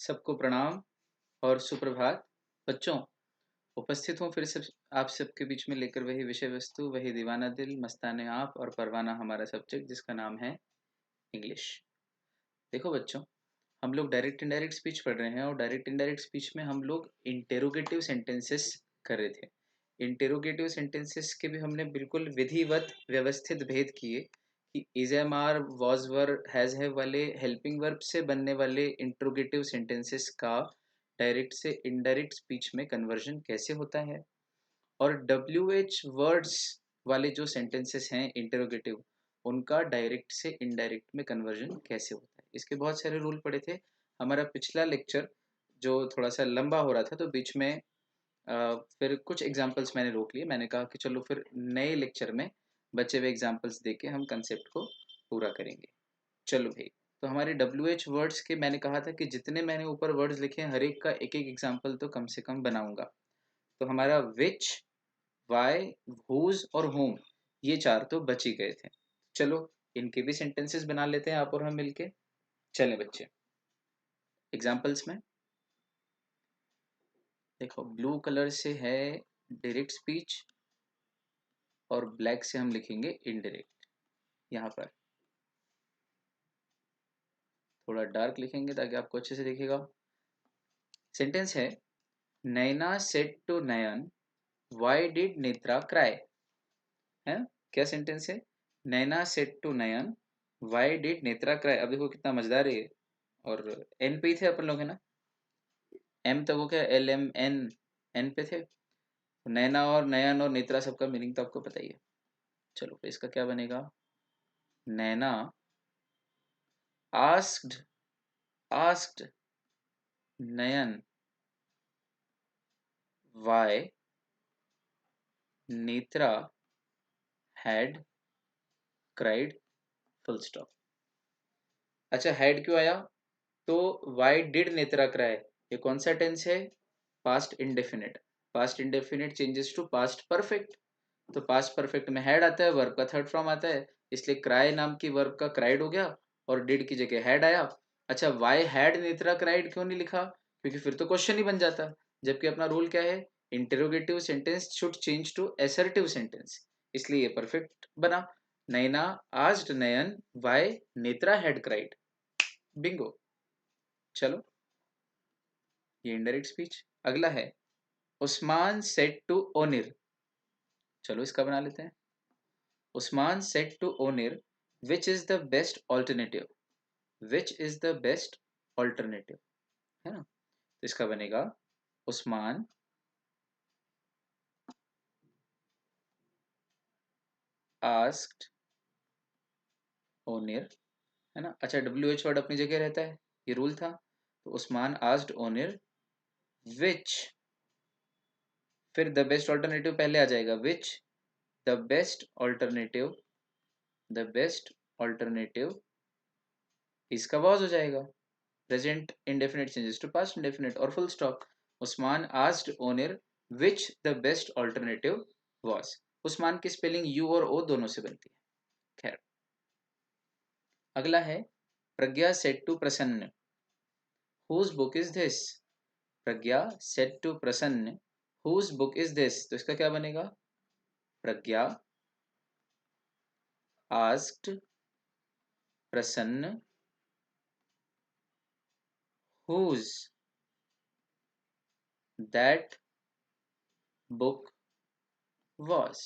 सबको प्रणाम और सुप्रभात। बच्चों, उपस्थित हूँ फिर से आप सबके बीच में लेकर वही विषय वस्तु, वही दीवाना दिल, मस्ताने आप और परवाना हमारा सब्जेक्ट जिसका नाम है इंग्लिश। देखो बच्चों, हम लोग डायरेक्ट इनडायरेक्ट स्पीच पढ़ रहे हैं और डायरेक्ट इनडायरेक्ट स्पीच में हम लोग इंटेरोगेटिव सेंटेंसेस कर रहे थे। इंटेरोगेटिव सेंटेंसेस के भी हमने बिल्कुल विधिवत व्यवस्थित भेद किए कि is am are was were has have वाले हेल्पिंग वर्ब से बनने वाले इंट्रोगेटिव सेंटेंसेस का डायरेक्ट से इनडायरेक्ट स्पीच में कन्वर्जन कैसे होता है, और डब्ल्यू एच वर्ड्स वाले जो सेंटेंसेस हैं इंटरोगेटिव, उनका डायरेक्ट से इनडायरेक्ट में कन्वर्जन कैसे होता है। इसके बहुत सारे रूल पड़े थे। हमारा पिछला लेक्चर जो थोड़ा सा लंबा हो रहा था तो बीच में फिर कुछ एग्जांपल्स मैंने रोक लिए। मैंने कहा कि चलो फिर नए लेक्चर में बचे हुए एग्जांपल्स देके हम कंसेप्ट को पूरा करेंगे। चलो भाई, तो हमारे डब्ल्यू एच वर्ड्स के मैंने कहा था कि जितने मैंने ऊपर वर्ड्स लिखे हैं हर एक का एक एक एग्जाम्पल तो कम से कम बनाऊंगा। तो हमारा विच, वाई, हुज और होम, ये चार तो बच ही गए थे। चलो इनके भी सेंटेंसेस बना लेते हैं आप और हम मिलके। चलें बच्चे, एग्जाम्पल्स में देखो, ब्लू कलर से है डायरेक्ट स्पीच और ब्लैक से हम लिखेंगे इनडायरेक्ट। यहाँ पर थोड़ा डार्क लिखेंगे ताकि आपको अच्छे से दिखेगा। सेंटेंस है, Naina said to Nayan why did Netra cry. है, क्या सेंटेंस है? Naina said to Nayan why did Netra cry. अब देखो कितना मजेदार है ये। और एन पे ही थे अपन लोग, है ना? एम तक हो गया, एल एम एन, एन पे थे। नैना और नयन और नेत्रा सबका मीनिंग तो आपको पता ही है। चलो फिर इसका क्या बनेगा? Naina asked asked Nayan why Netra had cried, full stop. अच्छा, हैड क्यों आया? तो व्हाई डिड नेत्रा क्राई, ये कौन सा टेंस है? Past indefinite. Past indefinite changes to past perfect. तो पास्ट परफेक्ट में हैड आता है, वर्ब का थर्ड फॉर्म आता है, इसलिए क्राई नाम की वर्ब का क्राइड हो गया और डिड की जगह हैड आया। अच्छा, वाई हैड नेत्रा क्राइड क्यों नहीं लिखा? क्योंकि फिर तो क्वेश्चन ही बन जाता। जबकि अपना रूल क्या है? Interrogative sentence should change to assertive sentence, इसलिए ये परफेक्ट बना। Naina asked Nayan why Netra had cried. Bingo. चलो, ये इनडायरेक्ट स्पीच। अगला है, उस्मान सेड टू ओनिर। चलो इसका बना लेते हैं। Usman said to Onir which is the best alternative. Which is the best alternative, है ना? तो इसका बनेगा, उस्मान आस्क्ड ओनिर, है ना? अच्छा, डब्ल्यू एच वर्ड अपनी जगह रहता है, ये रूल था। तो उस्मान आस्क्ड ओनिर विच, फिर द बेस्ट ऑल्टरनेटिव पहले आ जाएगा, which the best alternative, the best alternative इसका वॉज हो जाएगा। Present indefinite changes to past indefinite और full stop. Usman asked Onir which the best alternative was. Usman की स्पेलिंग यू और ओ दोनों से बनती है। खैर, अगला है, Pragya said to Prasanna whose book is this. Pragya said to Prasanna whose book is this. तो इसका क्या बनेगा? Pragya asked Prasanna whose that book was.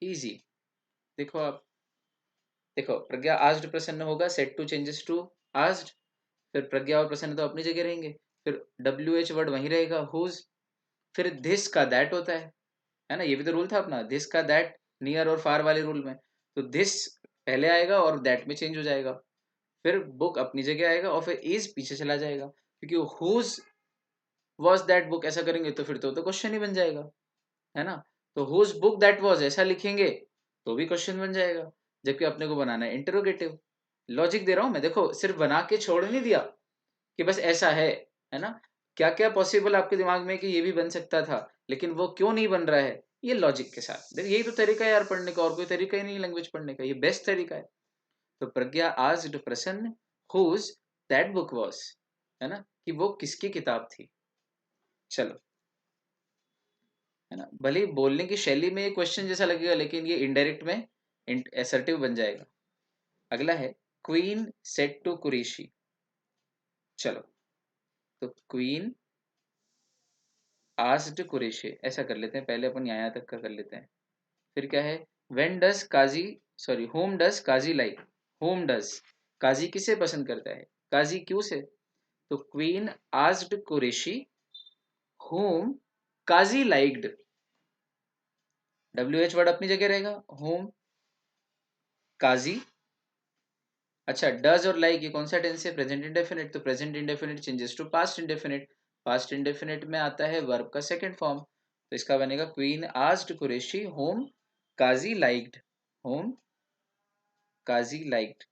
Easy. देखो आप, देखो प्रज्ञा आस्क्ड प्रसन्न होगा, said to changes to asked, फिर प्रज्ञा और प्रसन्न तो अपनी जगह रहेंगे, फिर डब्ल्यू एच वर्ड वहीं रहेगा, हुज, फिर धिस का दैट होता है ना? ये भी तो रूल था अपना, धिस का दैट, नियर और फार वाले रूल में। तो धिस पहले आएगा और दैट में चेंज हो जाएगा, फिर बुक अपनी जगह आएगा और फिर इज पीछे चला जाएगा, क्योंकि हुज वॉज दैट बुक ऐसा करेंगे तो फिर तो क्वेश्चन ही बन जाएगा, है ना? तो हुज बुक दैट वॉज ऐसा लिखेंगे तो भी क्वेश्चन बन जाएगा, जबकि अपने को बनाना है इंटरोगेटिव। लॉजिक दे रहा हूं मैं, देखो सिर्फ बना के छोड़ नहीं दिया कि बस ऐसा है ना? क्या क्या पॉसिबल आपके दिमाग में कि ये भी बन सकता था, लेकिन वो क्यों नहीं बन रहा है, ये लॉजिक के साथ। देखो यही तो तरीका है यार पढ़ने का, और कोई तरीका ही नहीं लैंग्वेज पढ़ने का, ये बेस्ट तरीका है। तो प्रज्ञा asked Prasanna whose that book was, है ना, कि वो किसकी किताब थी। चलो, है ना, भले ही बोलने की शैली में क्वेश्चन जैसा लगेगा लेकिन ये इनडायरेक्ट में असर्टिव बन जाएगा। अगला है क्वीन सेड टू कुरैशी। चलो, तो क्वीन आस्क्ड कुरैशी, ऐसा कर लेते हैं, पहले अपन यहाँ तक का कर लेते हैं। फिर क्या है, when does Kazi, sorry, whom does Kazi like, whom does, Kazi किसे पसंद करता है, काजी क्यों से, तो Queen asked Qureshi whom Kazi liked, W H word अपनी जगह रहेगा, होम काजी। अच्छा, डज और लाइक ये कौन सा टेंस है, प्रेजेंट इंडेफिनिट, तो present indefinite changes to past indefinite, past indefinite में आता है वर्ब का सेकंड फॉर्म, तो इसका बनेगा queen asked Qureshi whom Kazi liked, home Kazi liked.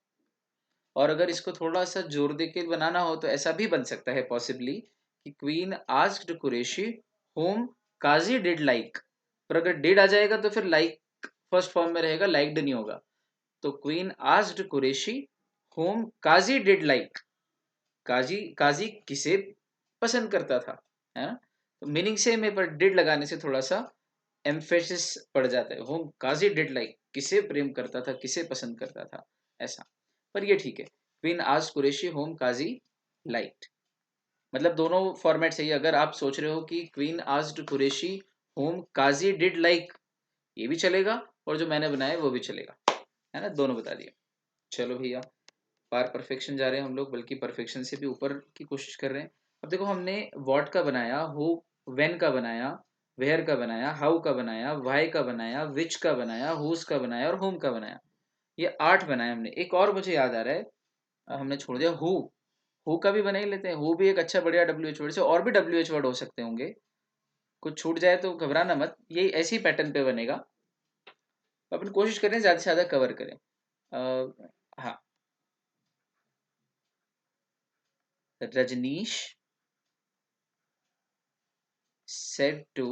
और अगर इसको थोड़ा सा जोर दे के बनाना हो तो ऐसा भी बन सकता है पॉसिबली कि queen asked Qureshi whom Qazi did like, पर अगर डिड आ जाएगा तो फिर लाइक फर्स्ट फॉर्म में रहेगा, लाइक्ड नहीं होगा। तो Queen asked Qureshi whom Qazi did like, Kazi Kazi किसे पसंद करता था, है ना, तो मीनिंग सेम है पर डिड लगाने से थोड़ा सा एम्फेसिस पड़ जाता है, होम काजी डिड लाइक, किसे प्रेम करता था, किसे पसंद करता था, ऐसा। पर ये ठीक है, क्वीन आज कुरैशी होम काजी लाइक्ड, मतलब दोनों फॉर्मेट सही है। अगर आप सोच रहे हो कि queen asked Qureshi whom Qazi did like, ये भी चलेगा, और जो मैंने बनाया वो भी चलेगा, है ना, दोनों बता दिया। चलो भैया, पार परफेक्शन जा रहे हैं हम लोग, बल्कि परफेक्शन से भी ऊपर की कोशिश कर रहे हैं। अब देखो, हमने व्हाट का बनाया, हु व्हेन का बनाया, वेयर का बनाया, हाउ का बनाया, व्हाई का बनाया, विच का बनाया, हुज का बनाया और होम का बनाया, ये 8 बनाए हमने। एक और मुझे याद आ रहा है, हमने छोड़ दिया, हु का भी बना ही लेते हैं, हु भी एक अच्छा बढ़िया डब्ल्यू एच वर्ड से, और भी डब्ल्यू एच वर्ड हो सकते होंगे, कुछ छूट जाए तो घबराना मत, ये ऐसी पैटर्न पे बनेगा। अपन कोशिश करें ज्यादा से ज्यादा कवर करें। हाँ, Rajneesh said to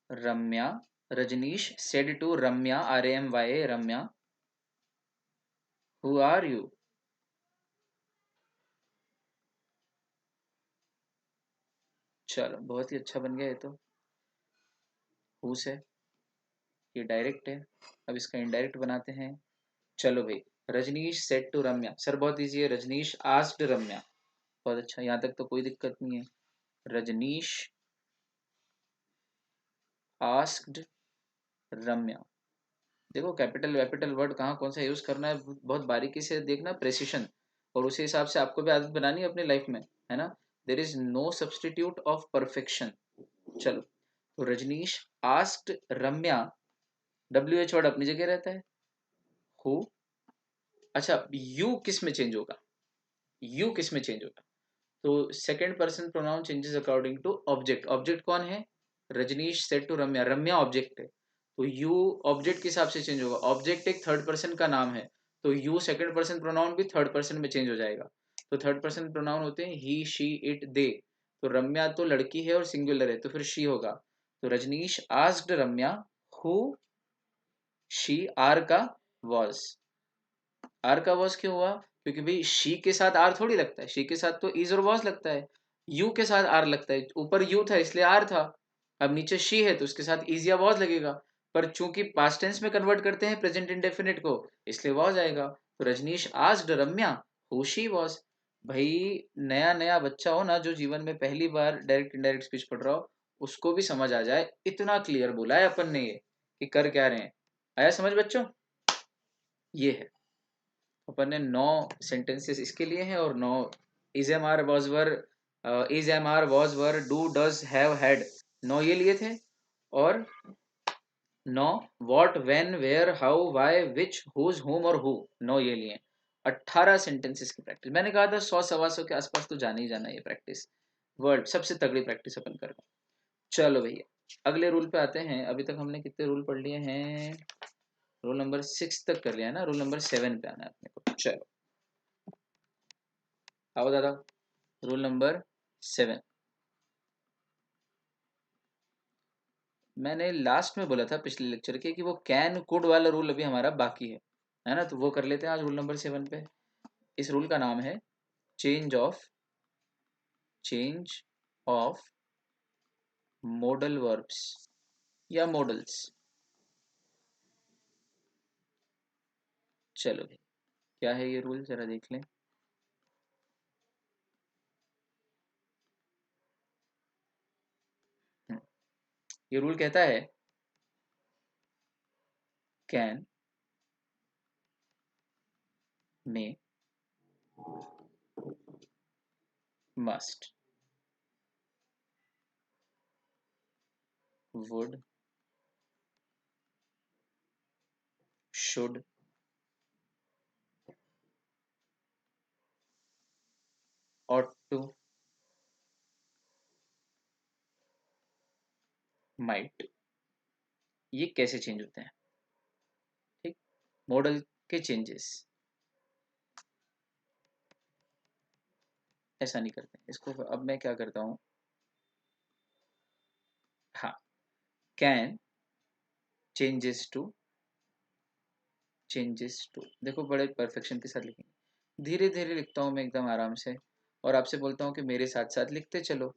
Ramya, Rajneesh said to Ramya, RAMYA, Ramya, who are you। चलो, बहुत ही अच्छा बन गया ये तो, हु से, ये डायरेक्ट है, अब इसका इनडायरेक्ट बनाते हैं। चलो भाई, Rajnish said to Ramya, sir बहुत इजी है, रजनीश आस्क्ड रम्या, बहुत अच्छा, यहाँ तक तो कोई दिक्कत नहीं है। रजनीश आस्क्ड रम्या, देखो कैपिटल वैपिटल वर्ड कहाँ कौन सा यूज करना है, बहुत बारीकी से देखना, प्रेसिशन, और उसी हिसाब से आपको भी आदत बनानी है अपनी लाइफ में, है ना, there is no substitute of perfection. चलो, तो Rajnish asked Ramya, W H word अपनी जगह रहता है, हु। अच्छा, यू किस में चेंज होगा, यू किस में चेंज होगा, तो second person pronoun changes according to object, object कौन है, Rajnish said to Ramya, Ramya object है, तो यू ऑब्जेक्ट के हिसाब से चेंज होगा, ऑब्जेक्ट एक थर्ड पर्सन का नाम है, तो यू सेकंड पर्सन प्रोनाउन भी थर्ड पर्सन में चेंज हो जाएगा, तो थर्ड पर्सन प्रोनाउन होते हैं ही, शी, इट, दे, तो रम्या तो लड़की है और सिंगुलर है, तो फिर शी होगा, तो Rajnish asked Ramya who she are का वॉज, आर का वॉज क्यों हुआ, क्योंकि भाई शी के साथ आर थोड़ी लगता है, शी के साथ तो इज और वॉज लगता है, यू के साथ आर लगता है, ऊपर यू था इसलिए आर था, अब नीचे शी है तो उसके साथ इज या वॉज लगेगा, पर चूंकि पास्ट टेंस में कन्वर्ट करते हैं प्रेजेंट इंडेफिनिट को, इसलिए वॉज आएगा, तो Rajnish asked Ramya who she was. भाई, नया नया बच्चा हो ना, जो जीवन में पहली बार डायरेक्ट इनडायरेक्ट स्पीच पढ़ रहा हो, उसको भी समझ आ जाए, इतना क्लियर बोला है अपन ने ये, कि कर क्या रहे हैं, आया समझ बच्चों, ये है, अपन ने 9 सेंटेंसेस इसके लिए हैं, और 9 is am are was were, is am are was were, do does have had, 9 ये लिए थे, और 9 what when where how why which whose whom और हु, 9 ये लिए, 18 सेंटेंसेस की प्रैक्टिस, मैंने कहा था 100 सवा 100 के आसपास तो जाना ही जाना ये प्रैक्टिस, वर्ल्ड सबसे तगड़ी प्रैक्टिस अपन कर रहे हैं। चलो भैया, अगले रूल पे आते हैं, अभी तक हमने कितने रूल पढ़ लिए हैं, रूल नंबर 6 तक कर लिया है ना, रूल नंबर 7 पे आना है अपने को, चलो आओ दादा, रूल नंबर 7, मैंने लास्ट में बोला था पिछले लेक्चर के कि वो कैन कुड वाला रूल अभी हमारा बाकी है ना, तो वो कर लेते हैं आज रूल नंबर 7 पे। इस रूल का नाम है चेंज ऑफ मोडल वर्ब्स या मॉडल्स। चलो भाई, क्या है ये रूल, जरा देख लें। हम्म, ये रूल कहता है कैन में must would should ought to might, ये कैसे चेंज होते हैं? ठीक, मॉडल के चेंजेस ऐसा नहीं करते इसको। अब मैं क्या करता हूँ, हाँ, कैन चेंजेस टू, देखो बड़े परफेक्शन के साथ लिखेंगे, धीरे धीरे लिखता हूँ मैं एकदम आराम से, और आपसे बोलता हूँ कि मेरे साथ साथ लिखते चलो।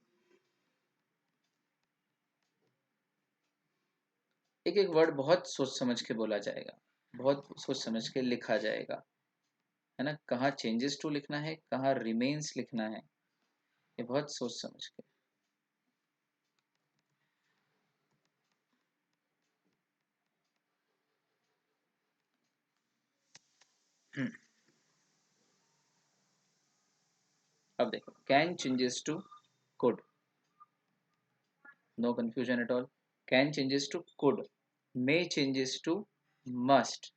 एक एक वर्ड बहुत सोच समझ के बोला जाएगा, बहुत सोच समझ के लिखा जाएगा, है ना। कहाँ चेंजेस टू लिखना है, कहाँ रिमेन्स लिखना है, ये बहुत सोच समझ के। अब देखो, can changes to could, no confusion at all. Can changes to could, may changes to must,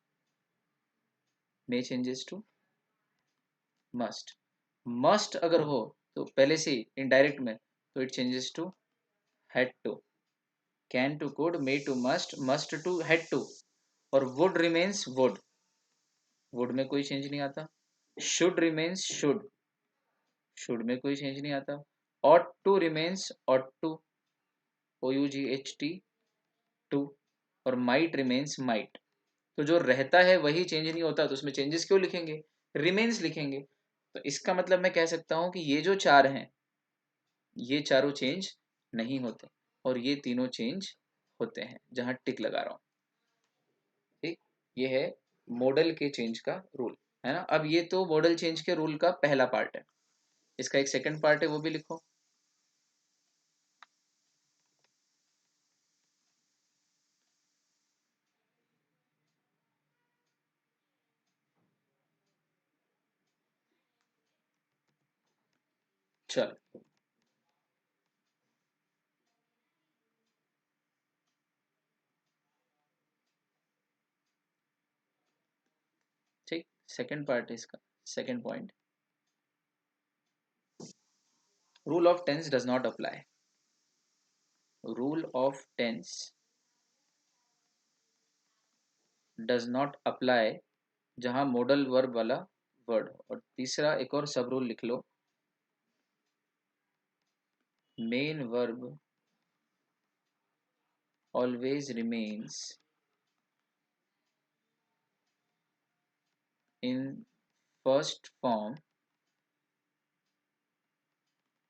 may changes to must, must अगर हो तो पहले से इनडायरेक्ट में, तो it changes to had to. Can to could, may to must to had to, और would remains would, would में कोई चेंज नहीं आता। शुड रिमेन्स शुड में कोई चेंज नहीं आता। Ought to remains ought to, O U G H T, to, और माइट रिमेन्स माइट। तो जो रहता है वही चेंज नहीं होता, तो उसमें चेंजेस क्यों लिखेंगे, रिमेन्स लिखेंगे। तो इसका मतलब मैं कह सकता हूं कि ये जो चार हैं, ये चारों चेंज नहीं होते, और ये तीनों चेंज होते हैं, जहां टिक लगा रहा हूं। ठीक, ये है मॉडल के चेंज का रूल, है ना। अब ये तो मॉडल चेंज के रूल का पहला पार्ट है, इसका एक सेकंड पार्ट है, वो भी लिखो। चल, ठीक, सेकंड पार्ट है इसका, second point, rule of tense does not apply. Rule of tense does not apply जहां मॉडल वर्ब वाला वर्ड। और तीसरा एक और सब रूल लिख लो, main verb always remains in first form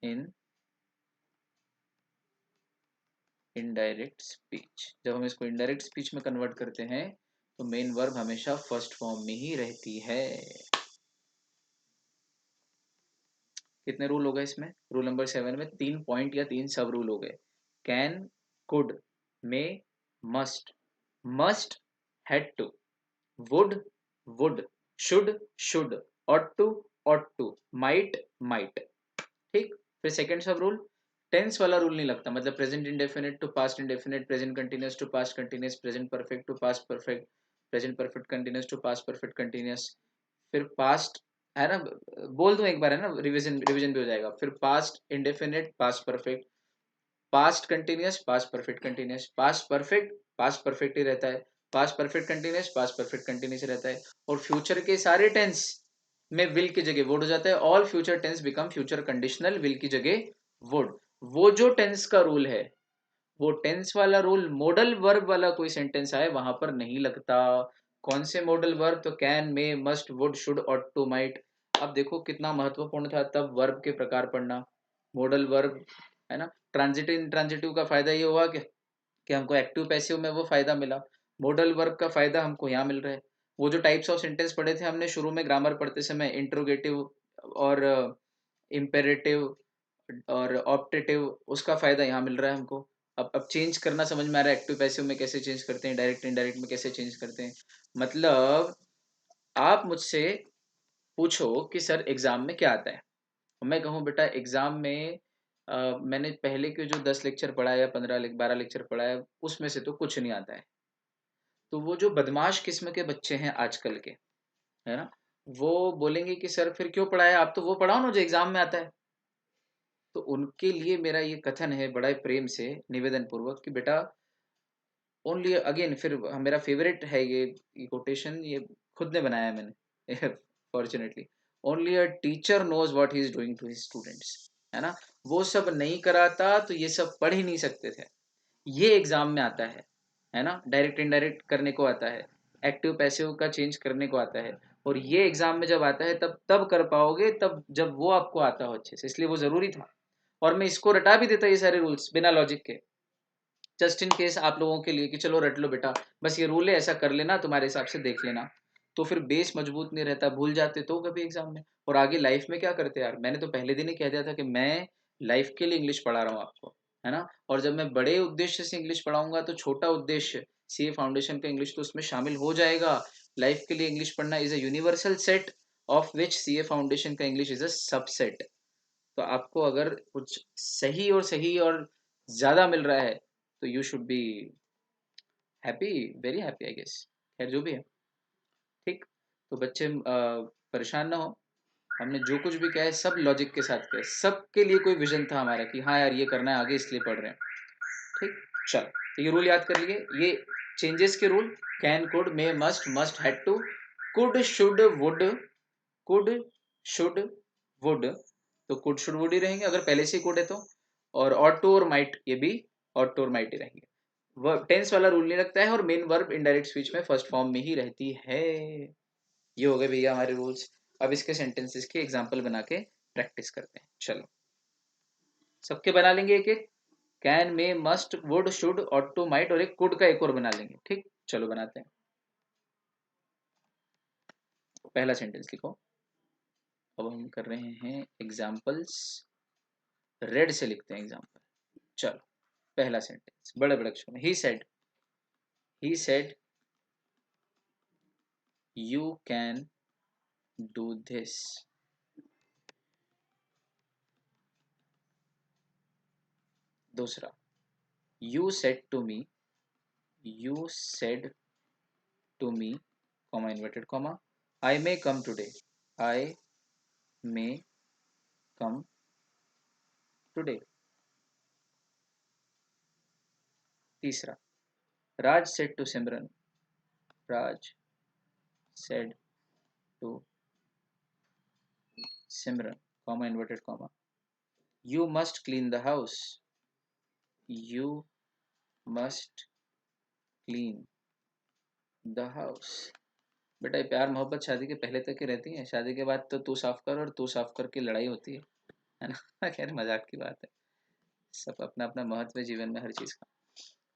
in indirect speech. जब हम इसको इनडायरेक्ट स्पीच में कन्वर्ट करते हैं तो मेन वर्ब हमेशा फर्स्ट फॉर्म में ही रहती है। कितने रूल हो गए इसमें, रूल नंबर 7 में 3 पॉइंट या 3 सब रूल हो गए। Can, could, may, must, must, had to, would, would, should, ought to, might. ठीक, फिर सेकंड सब रूल, टेंस वाला रूल नहीं लगता, मतलब present indefinite to past indefinite, present continuous to past continuous, present perfect to past perfect, present perfect continuous to past perfect continuous, फिर past, है ना, बोल दूं एक बार, है ना, रिवीजन रिवीजन भी हो जाएगा। फिर past indefinite, past perfect, past continuous, past perfect continuous, past perfect ही रहता है, past perfect continuous, past perfect continuous रहता है, और फ्यूचर के सारे टेंस में विल की जगह वुड हो जाता है। All future tense become future conditional, will की जगह वुड। वो जो टेंस का रूल है वो टेंस वाला रूल मॉडल वर्ब वाला कोई सेंटेंस आए वहां पर नहीं लगता। कौन से मॉडल वर्ब? तो can, may, must, would, should, ought to, might. अब देखो कितना महत्वपूर्ण था तब वर्ब के प्रकार पढ़ना। मॉडल वर्ब है ना। ट्रांजिटिव इंट्रांजिटिव का फायदा ये हुआ कि हमको एक्टिव पैसिव में वो फायदा मिला। मॉडल वर्ब का फायदा हमको यहाँ मिल रहा है। वो जो टाइप्स ऑफ सेंटेंस पढ़े थे हमने शुरू में ग्रामर पढ़ते समय, इंट्रोगेटिव और इम्पेरेटिव और ऑप्टेटिव, उसका फायदा यहाँ मिल रहा है हमको। अब चेंज करना समझ में आ रहा है, एक्टिव पैसिव में कैसे चेंज करते हैं, डायरेक्ट इनडायरेक्ट में कैसे चेंज करते हैं। मतलब आप मुझसे पूछो कि सर एग्जाम में क्या आता है, मैं कहूँ बेटा एग्जाम में मैंने पहले के जो 10 लेक्चर पढ़ा है या 12 लेक्चर पढ़ा है उसमें से तो कुछ नहीं आता है। तो वो जो बदमाश किस्म के बच्चे हैं आजकल के, है ना, वो बोलेंगे कि सर फिर क्यों पढ़ाया, आप तो वो पढ़ाओ ना जो एग्जाम में आता है। तो उनके लिए मेरा ये कथन है बड़ा प्रेम से निवेदन पूर्वक कि बेटा ओनली अगेन, फिर मेरा फेवरेट है ये कोटेशन, ये खुद ने बनाया है मैंने fortunately. Only a teacher knows what he is doing to his students, है ना। वो सब नहीं कराता तो ये सब पढ़ ही नहीं सकते थे। ये एग्जाम में आता है ना। डायरेक्ट इनडायरेक्ट करने को आता है, एक्टिव पैसिव का चेंज करने को आता है। और ये एग्जाम में जब आता है तब तब कर पाओगे, तब जब वो आपको आता हो अच्छे से, इसलिए वो जरूरी था। और मैं इसको रटा भी देता ये सारे रूल्स बिना लॉजिक के, जस्ट इन केस आप लोगों के लिए कि चलो रट लो बेटा, बस ये रूल है ऐसा कर लेना, तुम्हारे हिसाब से देख लेना। तो फिर बेस मजबूत नहीं रहता, भूल जाते तो कभी एग्जाम में। और आगे लाइफ में क्या करते यार, मैंने तो पहले दिन ही कह दिया था कि मैं लाइफ के लिए इंग्लिश पढ़ा रहा हूँ आपको, है ना। और जब मैं बड़े उद्देश्य से इंग्लिश पढ़ाऊंगा तो छोटा उद्देश्य सीए फाउंडेशन का इंग्लिश तो उसमें शामिल हो जाएगा। लाइफ के लिए इंग्लिश पढ़ना is a universal set of which CA foundation का इंग्लिश इज अ सबसेट। तो आपको अगर कुछ सही और ज्यादा मिल रहा है तो you should be happy, very happy I guess. खैर जो भी है, ठीक। तो बच्चे परेशान ना हो, हमने जो कुछ भी कहा है सब लॉजिक के साथ कहा है, सबके लिए कोई विजन था हमारा कि हाँ यार ये करना है आगे इसलिए पढ़ रहे हैं। ठीक, चलो तो ये रूल याद कर लिए, ये चेंजेस के rule. Can, could, may, must, must, had to, could, should, would, could, should, would. तो कुड शुड वुड ही रहेंगे अगर पहले से ही कुड है तो। और ऑट टू और माइट, ये भी ऑट टू और माइट ही रहेंगे। वर्ब टेंस वाला रूल नहीं लगता है और मेन वर्ब इनडायरेक्ट स्पीच में फर्स्ट फॉर्म में ही रहती है। ये हो गए भैया हमारे रूल्स। अब इसके सेंटेंसेस के एग्जांपल बना के प्रैक्टिस करते हैं, चलो सबके बना लेंगे एक एक। Can, may, must, would, should, ought to, might, और एक कुड का एक और बना लेंगे। ठीक, चलो बनाते हैं। पहला सेंटेंस लिखो। अब हम कर रहे हैं एग्जाम्पल्स, रेड से लिखते हैं एग्जाम्पल। चलो पहला सेंटेंस बड़े बड़े अक्षर में। He said you can do this. दूसरा, you said to me, you said to me, comma inverted comma, I may come today, I may come today. तीसरा, Raj said to Simran, Raj said to Simran, comma inverted comma, you must clean the house, you must clean the house. बेटा ये प्यार मोहब्बत शादी के पहले तक ही रहती है, शादी के बाद तो तू साफ कर और तू साफ कर की लड़ाई होती है ना खैर मजाक की बात है, सब अपना अपना महत्व है जीवन में हर चीज का।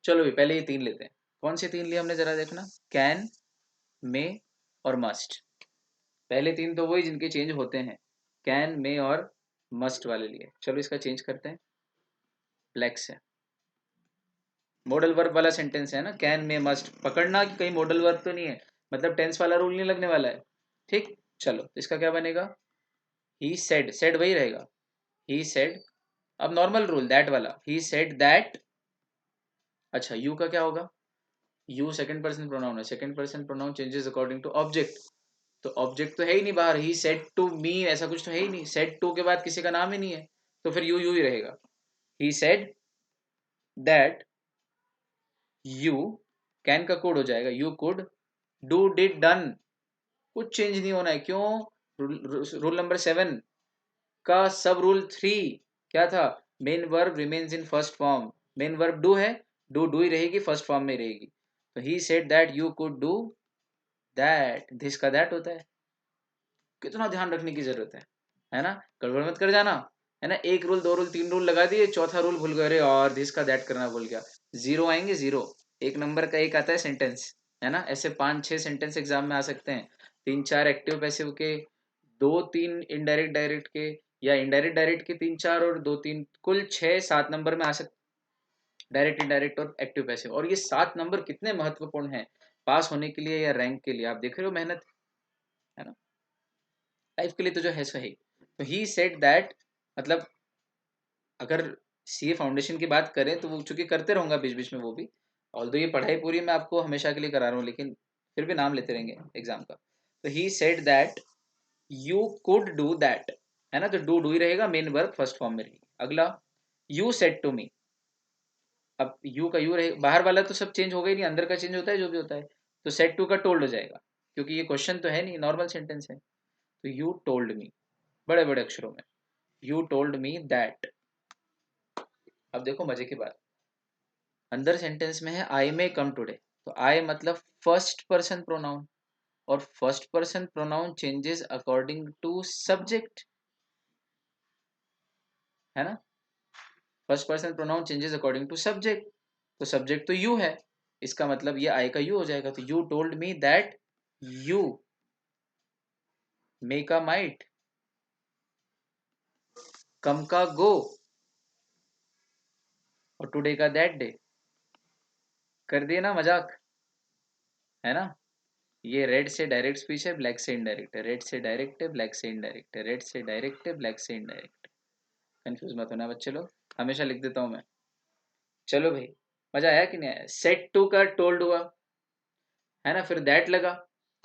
चलो भी पहले ये तीन लेते हैं। कौन से तीन लिए हमने जरा देखना, कैन, मे और मस्ट। पहले तीन तो वही जिनके चेंज होते हैं, कैन, मे और मस्ट वाले लिए। चलो इसका चेंज करते हैं, ब्लैक से। मॉडल वर्ब वाला सेंटेंस है ना, कैन, मे, मस्ट। पकड़ना कि कहीं मॉडल वर्ब तो नहीं है, मतलब टेंस वाला रूल नहीं लगने वाला है। ठीक, चलो इसका क्या बनेगा, ही सेड, सेड वही रहेगा, ही सेड। अब नॉर्मल रूल दैट वाला, ही सेड दैट। अच्छा यू का क्या होगा, यू सेकंड पर्सन प्रोनाउन है, second person pronoun changes according to object. तो ऑब्जेक्ट तो है ही नहीं बाहर, ही सेड टू मी ऐसा कुछ तो है ही नहीं, सेड टू के बाद किसी का नाम ही नहीं है, तो फिर यू ही रहेगा। ही सेड दैट यू, कैन का कोड हो जाएगा, you could do, did, done. कुछ चेंज नहीं होना है, क्यों? रूल नंबर 7 का सब रूल 3 क्या था, main verb remains in first form. Main verb do है, डू ही रहेगी, फर्स्ट फॉर्म में रहेगी। तो ही said that you could do that, this का दैट होता है। कितना ध्यान रखने की जरूरत है ना, गड़बड़ मत कर जाना, है ना। एक रूल, दो रूल, तीन रूल लगा दिए, चौथा रूल भूल गए, और दिस का दैट करना भूल गया, जीरो आएंगे, जीरो। एक नंबर का एक आता है सेंटेंस, है ना। ऐसे 5-6 सेंटेंस एग्जाम में आ सकते हैं, 3-4 एक्टिव पैसिव के, 2-3 इनडायरेक्ट डायरेक्ट के, या इनडायरेक्ट डायरेक्ट के 3-4, और 2-3, कुल 6-7 नंबर में आ सकते, डायरेक्ट इनडायरेक्ट और एक्टिव पैसिव। और ये 7 नंबर कितने महत्वपूर्ण हैं पास होने के लिए या रैंक के लिए, आप देख रहे हो मेहनत, है ना। लाइफ के लिए तो जो है सो है। तो ही सेड दैट, मतलब अगर सीए फाउंडेशन की बात करें तो वो चूंकि करते रहूंगा बीच बीच में वो भी, ऑल्दो ये पढ़ाई पूरी मैं आपको हमेशा के लिए करा रहा हूँ, लेकिन फिर भी नाम लेते रहेंगे एग्जाम का। तो ही said that you could do that, है ना। तो डू ही रहेगा, मेन वर्ब फर्स्ट फॉर्म में रहेगी। अगला, यू सेड टू मी। अब यू का यू रहे, बाहर वाला तो सब चेंज हो गई नहीं, अंदर का चेंज होता है जो भी होता है। तो सेड टू का टोल्ड हो जाएगा, क्योंकि ये क्वेश्चन तो है नहीं, नॉर्मल सेंटेंस है। तो यू टोल्ड मी, बड़े बड़े अक्षरों में, यू टोल्ड मी दैट। अब देखो मजे की बात, अंदर सेंटेंस में है आई मे कम टुडे। तो आई मतलब फर्स्ट पर्सन प्रोनाउन, और first person pronoun changes according to subject, है ना। First person pronoun changes according to subject, तो सब्जेक्ट तो यू है, इसका मतलब ये आई का यू हो जाएगा। तो you told me that you may का माइट, कम का गो, और टुडे का दैट डे। कर दिए ना मजाक, है ना। ये रेड से डायरेक्ट स्पीच है, ब्लैक से इनडायरेक्ट है, रेड से डायरेक्ट है, ब्लैक से इनडायरेक्ट है, रेड से डायरेक्ट है, ब्लैक से इनडायरेक्ट है। कंफ्यूज मत होना बच्चे लोग, हमेशा लिख देता हूं मैं। चलो भाई, मजा आया कि नहीं आया। सेट टू का टोल्ड हुआ, है ना, फिर दैट लगा,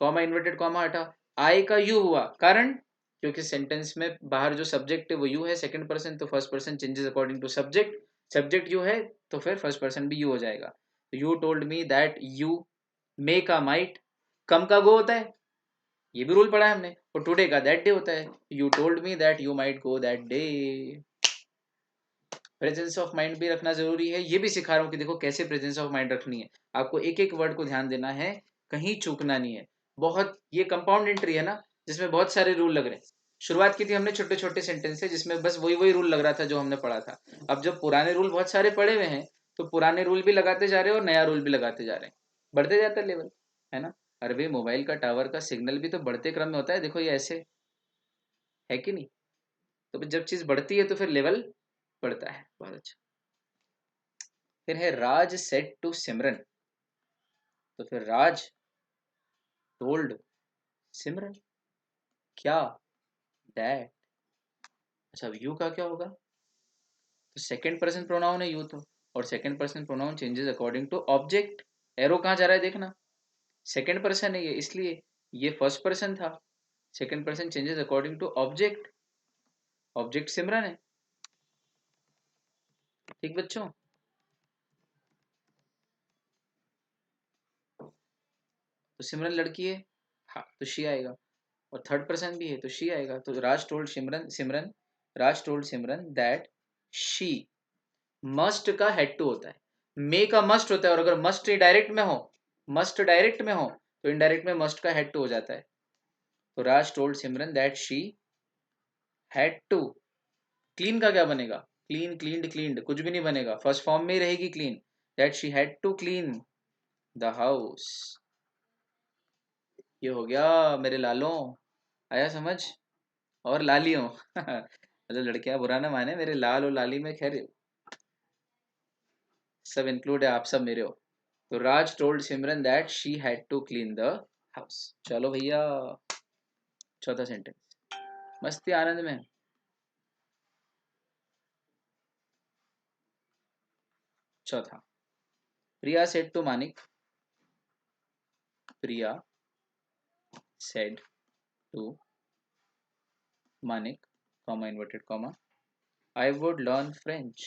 कॉमा इन्वर्टेड कॉमा हटा, आई का यू हुआ, कारण क्योंकि सेंटेंस में बाहर जो सब्जेक्ट है वो यू है, सेकंड पर्सन, तो first person changes according to subject, subject you है तो फिर फर्स्ट पर्सन भी यू हो जाएगा। You told me that you may का माइट, कम का गो होता है, ये भी रूल पढ़ा है हमने, और टुडे का दैट डे होता है। You told me that you might go that day. Presence of mind भी रखना जरूरी है, ये भी सिखा रहा हूँ कि देखो कैसे प्रेजेंस ऑफ माइंड रखनी है, आपको एक एक वर्ड को ध्यान देना है, कहीं चूकना नहीं है। बहुत ये कंपाउंड एंट्री है ना, जिसमें बहुत सारे रूल लग रहे हैं। शुरुआत की थी हमने छोटे छोटे सेंटेंस से, जिसमें बस वही वही रूल लग रहा था जो हमने पढ़ा था। अब जब पुराने रूल बहुत सारे पढ़े हुए हैं, तो पुराने रूल भी लगाते जा रहे हैं और नया रूल भी लगाते जा रहे हैं, बढ़ते जाता है लेवल, है ना। अरे भाई, मोबाइल का टावर का सिग्नल भी तो बढ़ते क्रम में होता है, देखो ये ऐसे है कि नहीं। तो जब चीज बढ़ती है तो फिर लेवल बढ़ता है, बहुत अच्छा। फिर है राज सेड टू सिमरन। तो फिर राज टोल्ड सिमरन क्या, दैट। अच्छा, अब यू का क्या होगा, तो सेकंड पर्सन प्रोनाउन है यू तो, और second person pronoun changes according to object. Arrow कहाँ जा रहा है देखना, सेकंड पर्सन है ये, इसलिए ये फर्स्ट पर्सन था, second person changes according to object, object Simran है। ठीक बच्चों, तो सिमरन लड़की है, हाँ तो शी आएगा, और थर्ड पर्सन भी है तो शी आएगा। तो Raj told Simran, Raj told Simran that she, must का हेड टू होता है, मे का मस्ट होता है, और अगर मस्ट डायरेक्ट में हो, मस्ट डायरेक्ट में हो, तो इनडायरेक्ट में मस्ट का हेड टू हो जाता है। तो Raj told Simran that she had to, clean का क्या बनेगा, क्लीन, क्लीन्ड, क्लीन्ड, कुछ भी नहीं बनेगा, फर्स्ट फॉर्म में ही रहेगी clean, that she had to clean the house. ये हो गया मेरे लालों, आया समझ, और लालियों मतलब लड़कियां बुरा ना माने, मेरे लाल और लाली में खैर सब इंक्लूड है, आप सब मेरे हो। तो Raj told Simran that she had to clean the house. चलो भैया, चौथा सेंटेंस, मस्ती आनंद में। चौथा, Priya said to Manik, Priya said to Manik, comma inverted comma, I would learn French,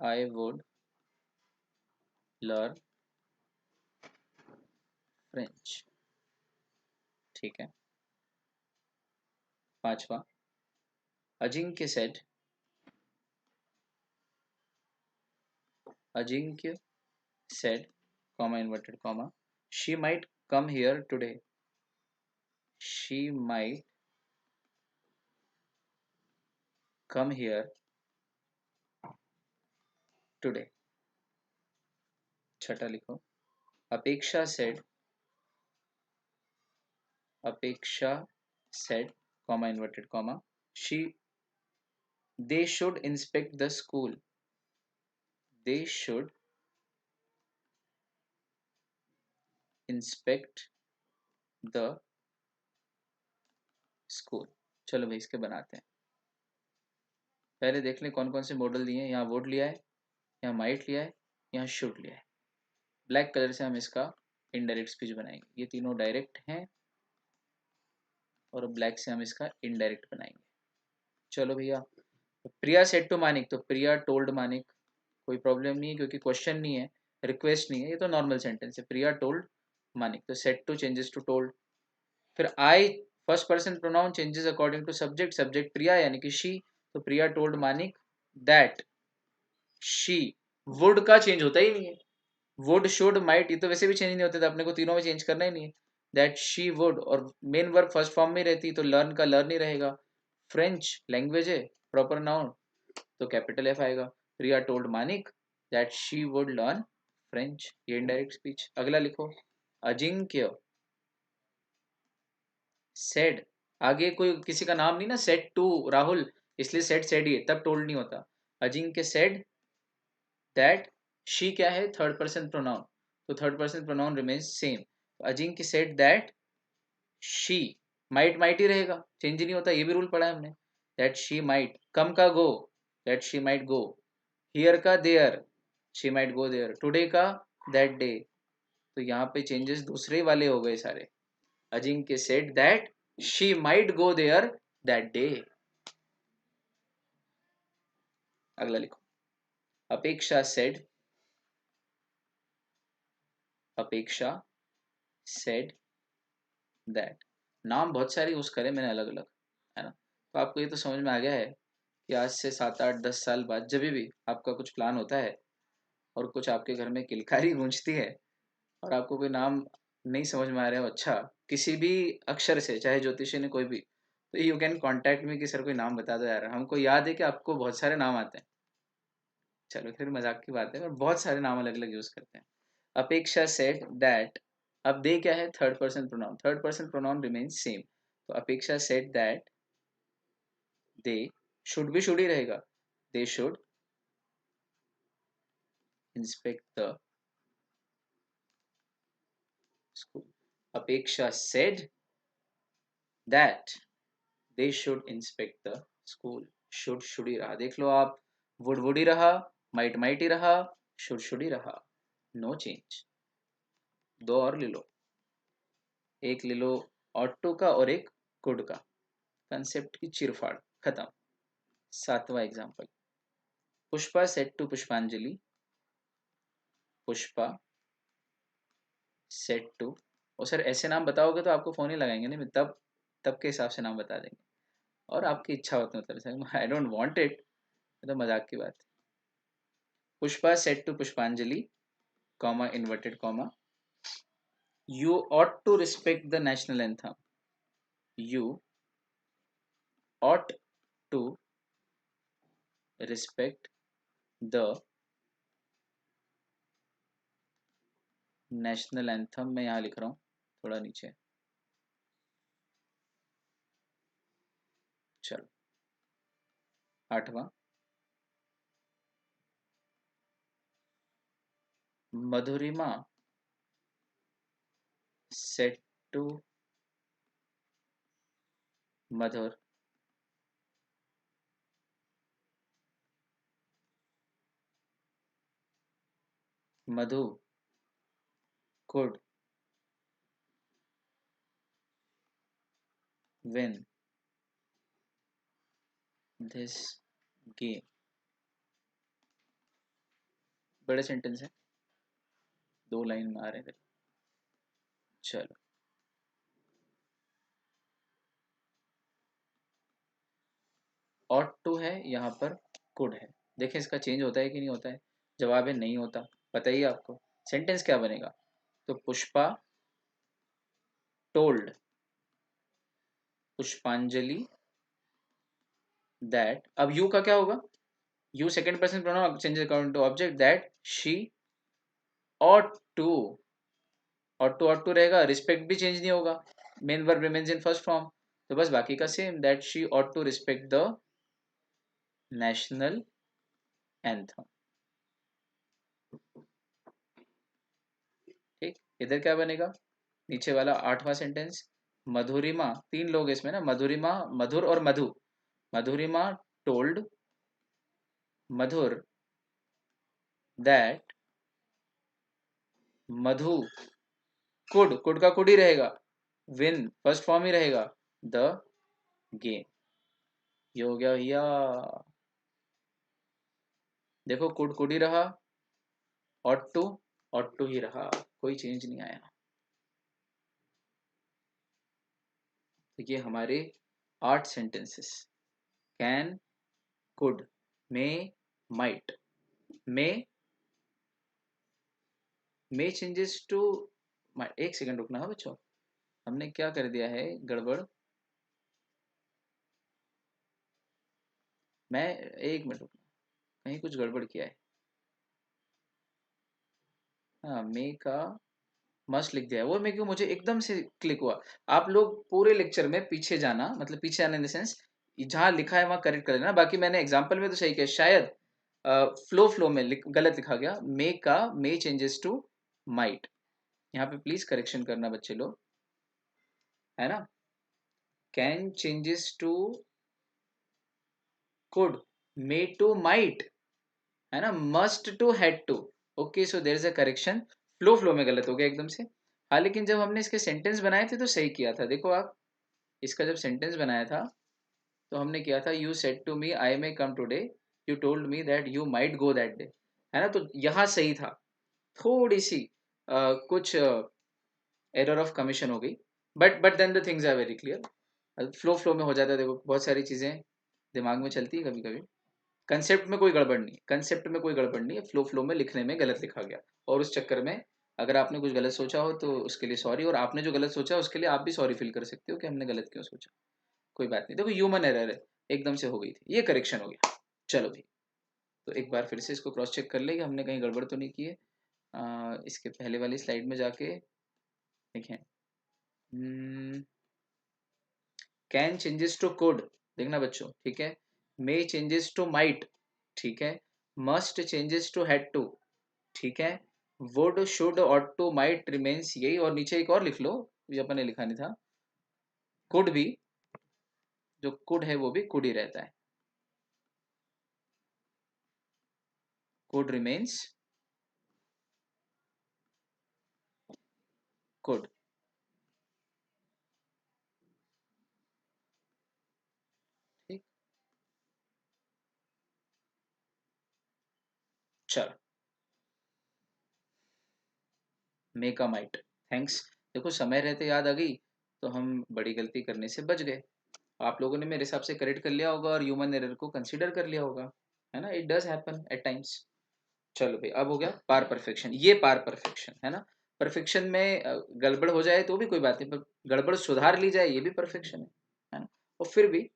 I would learn French. ठीक है। पांचवा, Ajinkya said Ajinkya said, comma inverted comma, she might come here today. She might come here today. छठा लिखो, अपेक्षा said, अपेक्षा said, comma inverted comma, she they should inspect the school. They should inspect the school. चलो भाई इसके बनाते हैं। पहले देख लें कौन कौन से मॉडल दिए हैं। यहाँ वुड लिया है, यहाँ माइट लिया है, यहाँ शुड लिया है। ब्लैक कलर से हम इसका इनडायरेक्ट स्पीच बनाएंगे। ये तीनों डायरेक्ट हैं और ब्लैक से हम इसका इनडायरेक्ट बनाएंगे। चलो भैया, प्रिया सेड टू मानिक, तो प्रिया टोल्ड मानिक, कोई प्रॉब्लम नहीं है क्योंकि क्वेश्चन नहीं है, रिक्वेस्ट नहीं है, ये तो नॉर्मल सेंटेंस है। प्रिया टोल्ड मानिक, तो said to changes to told. फिर I first person pronoun changes according to subject, subject Priya यानी कि शी, तो Priya told Manik that she, would का चेंज होता ही नहीं है, वुड शुड माइट ये तो वैसे भी चेंज नहीं होते थे, अपने को तीनों में चेंज करना ही नहीं है। दैट शी वुड, और मेन वर्ब फर्स्ट फॉर्म में रहती तो लर्न का लर्न ही रहेगा। फ्रेंच लैंग्वेज है, प्रॉपर नाउन, तो कैपिटल एफ आएगा। Priya told Manik that she would learn French, ये इनडायरेक्ट स्पीच। अगला लिखो, अजिंक्य सेड, आगे कोई किसी का नाम नहीं ना, सेड टू राहुल, इसलिए सेड ही है, तब टोल्ड नहीं होता। अजिंक्य सेड दैट, शी क्या है, थर्ड पर्सन प्रोनाउन, तो third person pronoun remains same. Ajinkya said that she, might ही रहेगा, चेंज ही नहीं होता, ये भी रूल पढ़ा है हमने। दैट शी माइट, कम का go, that she might go, here का there, she might go there, today का दैट डे, तो यहाँ पे चेंजेस दूसरे वाले हो गए सारे। Ajinkya said that she might go there that day. अगला लिखो, अपेक्षा सेड, अपेक्षा सेड दैट, नाम बहुत सारे यूज करे मैंने अलग अलग, है ना। तो आपको ये तो समझ में आ गया है कि आज से 7 8 10 साल बाद जब भी आपका कुछ प्लान होता है और कुछ आपके घर में किलकारी गूंजती है और आपको कोई नाम नहीं समझ में आ रहा है, अच्छा किसी भी अक्षर से, चाहे ज्योतिषी ने कोई भी, तो यू कैन कॉन्टैक्ट मी कि सर कोई नाम बता दो यार, हमको याद है कि आपको बहुत सारे नाम आते हैं। चलो फिर मजाक की बात है, पर बहुत सारे नाम अलग अलग यूज करते हैं। अपेक्षा सेड दैट, अब दे क्या है, third person pronoun, third person pronoun remains same, तो Apeksha said that they, should भी शुड ही रहेगा, they should inspect the school. Apeksha said that they should inspect the school, should ही रहा, देख लो आप, वुड ही रहा, माइट ही रहा, शुड ही रहा, नो चेंज। दो और ले लो, एक ले लो ऑट टू का और एक कुड का, कंसेप्ट की चिरफाड़ खत्म। सातवां एग्जाम्पल, पुष्पा सेट टू पुष्पांजलि, पुष्पा सेट टू, और सर ऐसे नाम बताओगे तो आपको फोन ही लगाएंगे, नहीं तब के हिसाब से नाम बता देंगे, और आपकी इच्छा होती है तरह से, आई डोंट वांट इट, तो मजाक की बात। Pushpa said to Pushpanjali, comma inverted comma, you ought to respect the national anthem, you ought to respect the national anthem, मैं यहाँ लिख रहा हूँ थोड़ा नीचे। चलो आठवां, Madhurima said to Madhur, Madhu could win this game। बड़े सेंटेंस है, दो लाइन में आ रहे थे। चलो ऑट टू है, यहाँ पर कुड है, देखें इसका चेंज होता है कि नहीं होता है। जवाब है नहीं होता। बताइए आपको सेंटेंस क्या बनेगा। तो पुष्पा टोल्ड पुष्पांजलि दैट, अब यू का क्या होगा, you second person pronoun changes according to object, that she ought to, ought to रहेगा, रिस्पेक्ट भी चेंज नहीं होगा, main verb remains in first form, तो बस बाकी का same, that she ought to respect the national anthem. ठीक, इधर क्या बनेगा, नीचे वाला आठवां सेंटेंस, मधुरिमा, तीन लोग इसमें ना, मधुरिमा, मधुर और Madhu, Madhurima told Madhur that Madhu could का कुड ही रहेगा, विन फर्स्ट फॉर्म ही रहेगा, द गेम। ये हो गया भैया, देखो कुड ही रहा, ऑट टू ही रहा, कोई चेंज नहीं आया। तो ये हमारे 8 sentences, can, could, may, might, may changes to, एक सेकंड रुकना है बच्चों, हमने क्या कर दिया है गड़बड़, मैं एक मिनट रुकना, कहीं कुछ गड़बड़ किया है। हाँ, मे का मस्ट लिख दिया है, वो मैं क्यों, मुझे एकदम से क्लिक हुआ। आप लोग पूरे लेक्चर में पीछे जाना, मतलब पीछे आने इन द सेंस, जहाँ लिखा है वहाँ करेक्ट कर लेना, बाकी मैंने एग्जांपल में तो सही किया, शायद फ्लो में गलत लिखा गया, मे का मे चेंजेस टू माइट, यहाँ पे प्लीज करेक्शन करना बच्चे लोग, है ना। Can changes to could, may to might, है ना, must to had to, okay, so there is a correction, flow में गलत हो गया एकदम से। हाँ, लेकिन जब हमने इसके सेंटेंस बनाए थे तो सही किया था, देखो आप, इसका जब सेंटेंस बनाया था तो हमने किया था, you said to me I may come today, you told me that you might go that day, है ना, तो यहाँ सही था, थोड़ी सी कुछ एरर ऑफ कमीशन हो गई, but then the things are very clear, flow में हो जाता है, देखो बहुत सारी चीज़ें दिमाग में चलती है कभी कभी, कंसेप्ट में कोई गड़बड़ नहीं है, कंसेप्ट में कोई गड़बड़ नहीं है, फ्लो में लिखने में गलत लिखा गया, और उस चक्कर में अगर आपने कुछ गलत सोचा हो तो उसके लिए सॉरी, और आपने जो गलत सोचा उसके लिए आप भी सॉरी फील कर सकते हो कि हमने गलत क्यों सोचा, कोई बात नहीं, देखो ह्यूमन एरर है, एकदम से हो गई थी, ये करेक्शन हो गया। चलो भाई, तो एक बार फिर से इसको क्रॉस चेक कर ले कि हमने कहीं गड़बड़ तो नहीं की है। इसके पहले वाली स्लाइड में जाके देखें, कैन चेंजेस टू कोड, देखना बच्चों, ठीक है, मे चेंजेस टू माइट, ठीक है, must changes to had to, ठीक है, would should ought to might remains, यही, और नीचे एक और लिख लो, ये अपन ने लिखा नहीं था, कुड भी, जो कुड है वो भी कुड ही रहता है, कुड रिमेन्स कुड। ठीक, चलो, मेक अ माइट, थैंक्स, देखो समय रहते याद आ गई तो हम बड़ी गलती करने से बच गए, आप लोगों ने मेरे हिसाब से करेक्ट कर लिया होगा और ह्यूमन एरर को कंसीडर कर लिया होगा, है ना, it does happen at times. चलो भाई, अब हो गया पार परफेक्शन, ये पार परफेक्शन है ना, परफेक्शन में गड़बड़ हो जाए तो भी कोई बात नहीं, पर गड़बड़ सुधार ली जाए ये भी परफेक्शन है ना, और फिर भी,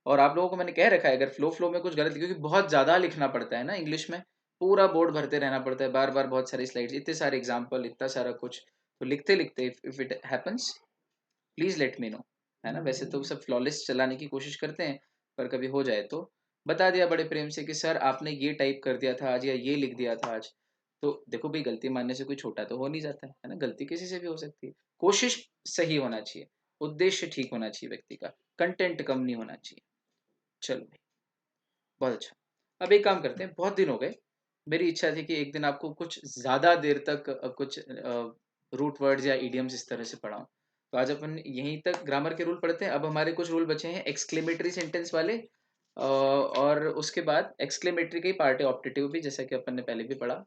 और आप लोगों को मैंने कह रखा है अगर फ्लो में कुछ गलत, क्योंकि बहुत ज़्यादा लिखना पड़ता है ना इंग्लिश में, पूरा बोर्ड भरते रहना पड़ता है, बार बार बहुत सारी स्लाइड्स, इतने सारे एग्जाम्पल, इतना सारा कुछ, तो लिखते लिखते if it happens please let me know, है ना, वैसे तो सब फ्लॉलेस चलाने की कोशिश करते हैं, पर कभी हो जाए तो बता दिया बड़े प्रेम से कि सर आपने ये टाइप कर दिया था आज, या ये लिख दिया था आज, तो देखो भाई, गलती मानने से कोई छोटा तो हो नहीं जाता है ना, गलती किसी से भी हो सकती है, कोशिश सही होना चाहिए, उद्देश्य ठीक होना चाहिए व्यक्ति का, कंटेंट कम नहीं होना चाहिए। चलो भाई, बहुत अच्छा, अब एक काम करते हैं, बहुत दिन हो गए, मेरी इच्छा थी कि एक दिन आपको कुछ ज़्यादा देर तक कुछ रूट वर्ड्स या इडियम्स इस तरह से पढ़ाऊँ, तो आज अपन यहीं तक ग्रामर के रूल पढ़ते हैं, अब हमारे कुछ रूल बचे हैं एक्सक्लेमेटरी सेंटेंस वाले, और उसके बाद एक्सक्लेमेटरी का ही पार्ट है ऑप्टेटिव भी, जैसा कि अपन ने पहले भी पढ़ा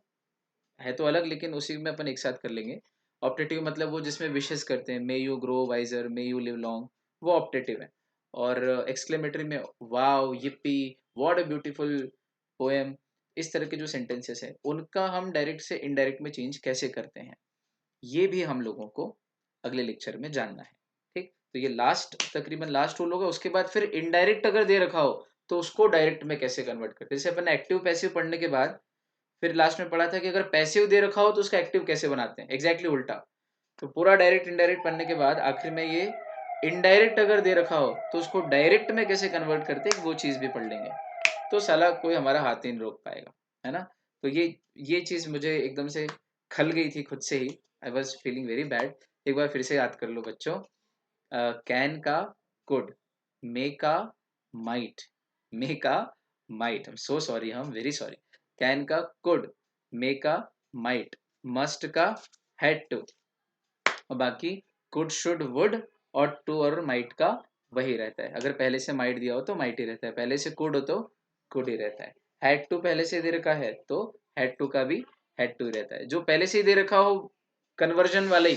है, तो अलग, लेकिन उसी में अपन एक साथ कर लेंगे। ऑप्टेटिव मतलब वो जिसमें विशेस करते हैं, may you grow wiser, may you live long, वो ऑप्टेटिव है, और एक्सक्लेमेटरी में wow, yippee, what a beautiful poem, इस तरह के जो सेंटेंसेस है उनका हम डायरेक्ट से इनडायरेक्ट में चेंज कैसे करते हैं, ये भी हम लोगों को अगले लेक्चर में जानना है। ठीक, तो ये लास्ट तकरीबन लास्ट रूल होगा। उसके बाद फिर इनडायरेक्ट अगर दे रखा हो तो उसको डायरेक्ट में कैसे कन्वर्ट करते हैं। जैसे अपन एक्टिव पैसिव पढ़ने के बाद फिर लास्ट में पढ़ा था कि अगर पैसिव दे रखा हो तो उसका एक्टिव कैसे बनाते हैं, एग्जैक्टली उल्टा। तो पूरा डायरेक्ट इनडायरेक्ट पढ़ने के बाद आखिर में ये इनडायरेक्ट अगर दे रखा हो तो उसको डायरेक्ट में कैसे कन्वर्ट करते हैं वो चीज़ भी पढ़ लेंगे। तो साला कोई हमारा हाथ ही नहीं रोक पाएगा, है ना। तो ये चीज़ मुझे एकदम से खल गई थी खुद से ही। I was feeling very bad. एक बार फिर से याद कर लो बच्चों। कैन का कुड, मे का माइट, मे का might, I am so sorry, हम वेरी सॉरी। कैन का कुड, मे का माइट, मस्ट का हैड टू, और बाकी कुड शुड वुड और टू और माइट का वही रहता है। अगर पहले से माइट दिया हो तो माइट ही रहता है, पहले से कुड हो तो कुड ही रहता है। हैड टू पहले से दे रखा है तो हैड टू का भी हैड टू ही रहता है। जो पहले से ही दे रखा हो कन्वर्जन वाला ही,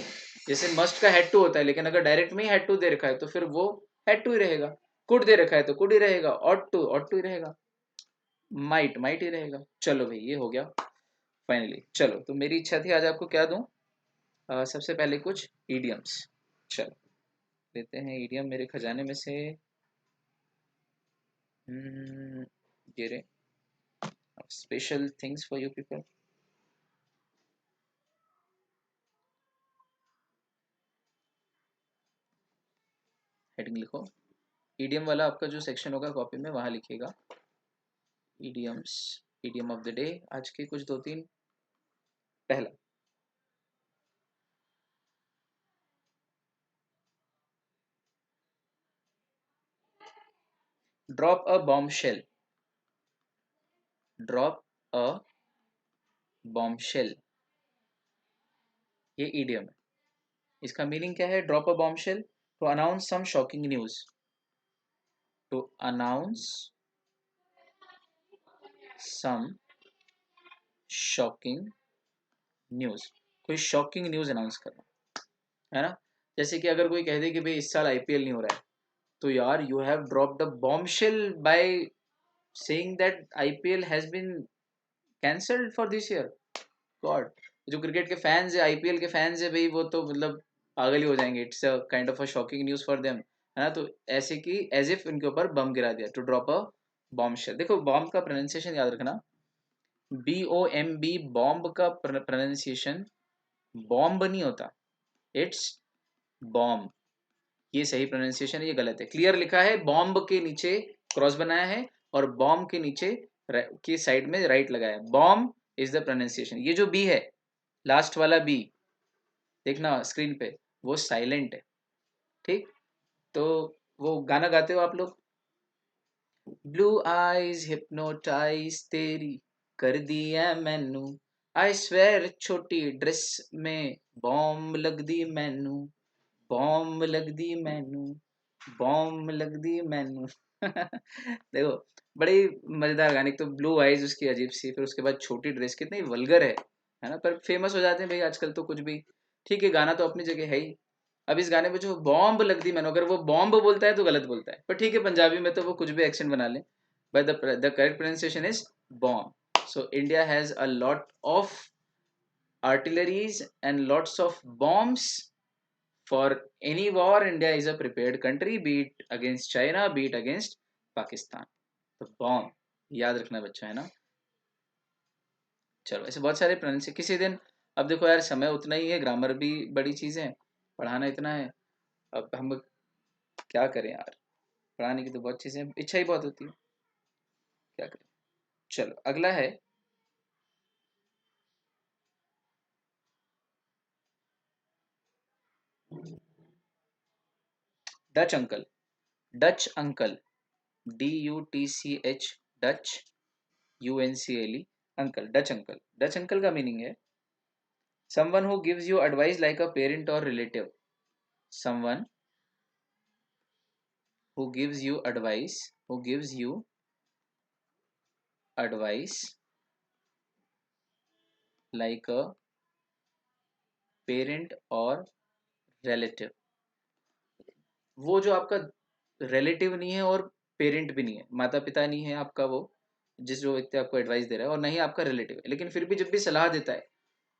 जैसे मस्ट का हैड टू होता है, लेकिन अगर डायरेक्ट में ही हैड टू दे रखा है तो फिर वो हैड टू ही रहेगा। कुड दे रखा है तो कुड ही रहेगा, ऑट टू ही रहेगा, माइट माइट ही रहेगा। चलो भाई ये हो गया फाइनली। चलो तो मेरी इच्छा थी आज आपको क्या दूं, सबसे पहले कुछ ईडियम्स। चलो लेते हैं ईडियम मेरे खजाने में से। ये रे, special things for you people. Heading लिखो, ईडियम वाला आपका जो सेक्शन होगा कॉपी में वहां लिखिएगा idioms, idiom of the day. आज के कुछ दो तीन। पहला, drop a bombshell, drop a bombshell, ये ईडियम है। इसका मीनिंग क्या है, drop a bombshell, to announce some shocking news, to announce some shocking news, कोई शॉकिंग न्यूज अनाउंस करना, है ना। जैसे कि अगर कोई कह दे कि भाई इस साल आईपीएल नहीं हो रहा है, तो यार you have dropped a bombshell by saying that IPL has been cancelled for this year. God, जो क्रिकेट के फैंस है, आईपीएल के फैंस है भाई, वो तो मतलब पागल ही हो जाएंगे। It's a kind of a shocking news for them, है ना। तो ऐसे कि एज इफ उनके ऊपर बम गिरा दिया, टू ड्रॉप अ बॉम्बशेल। देखो बॉम्ब का प्रोनाउंसिएशन याद रखना, BOMB, बॉम्ब का प्रोनाउंसिएशन बॉम्ब नहीं होता, इट्स बॉम्ब। ये सही प्रोनाउंसिएशन है, ये गलत है। क्लियर लिखा है, बॉम्ब के नीचे क्रॉस बनाया है और बॉम्ब के नीचे की साइड में राइट लगाया है। Bomb is the pronunciation. ये जो बी है, लास्ट वाला बी, देखना स्क्रीन पे, वो साइलेंट है। ठीक, तो वो गाना गाते हो आप लोग, ब्लू आईज हिप्नोटाइज तेरी कर दिया मैनू, आई स्वेर छोटी ड्रेस में बॉम्ब लग दी मैनू, बॉम्ब लग दी मैनू, बॉम्ब लग दी मैनू। देखो बड़ी मजेदार गाने। तो ब्लू आईज उसकी अजीब सी, फिर उसके बाद छोटी ड्रेस, कितनी वल्गर है ना। पर फेमस हो जाते हैं भाई आजकल तो कुछ भी। ठीक है, गाना तो अपनी जगह है ही। अब इस गाने में जो बॉम्ब लग दी मैंने, अगर वो बॉम्ब बोलता है तो गलत बोलता है, पर ठीक है पंजाबी में तो वो कुछ भी एक्सेंट बना ले, but the correct pronunciation is bomb. So India has a lot of artilleries and lots of bombs. For any war, India is a prepared country, be it against China, be it against Pakistan. तो bomb याद रखना बच्चा, है ना। चलो ऐसे बहुत सारे प्रोनाउंसिएशन किसी दिन। अब देखो यार, समय उतना ही है, ग्रामर भी बड़ी चीज़ है, पढ़ाना इतना है। अब हम क्या करें यार, पढ़ाने की तो बहुत चीज़ें, इच्छा ही बहुत होती है, क्या करें। चलो अगला है Dutch uncle, Dutch uncle, DUTCH, Dutch, UNCLE, uncle, Dutch uncle. Dutch uncle का मीनिंग है someone who gives you advice like a parent or relative, someone who gives you advice, who gives you advice like a parent or relative। वो जो आपका relative नहीं है और parent भी नहीं है, माता पिता नहीं है आपका वो, जिस जो व्यक्ति आपको एडवाइस दे रहा है, और ना ही आपका रिलेटिव है। लेकिन फिर भी जब भी सलाह देता है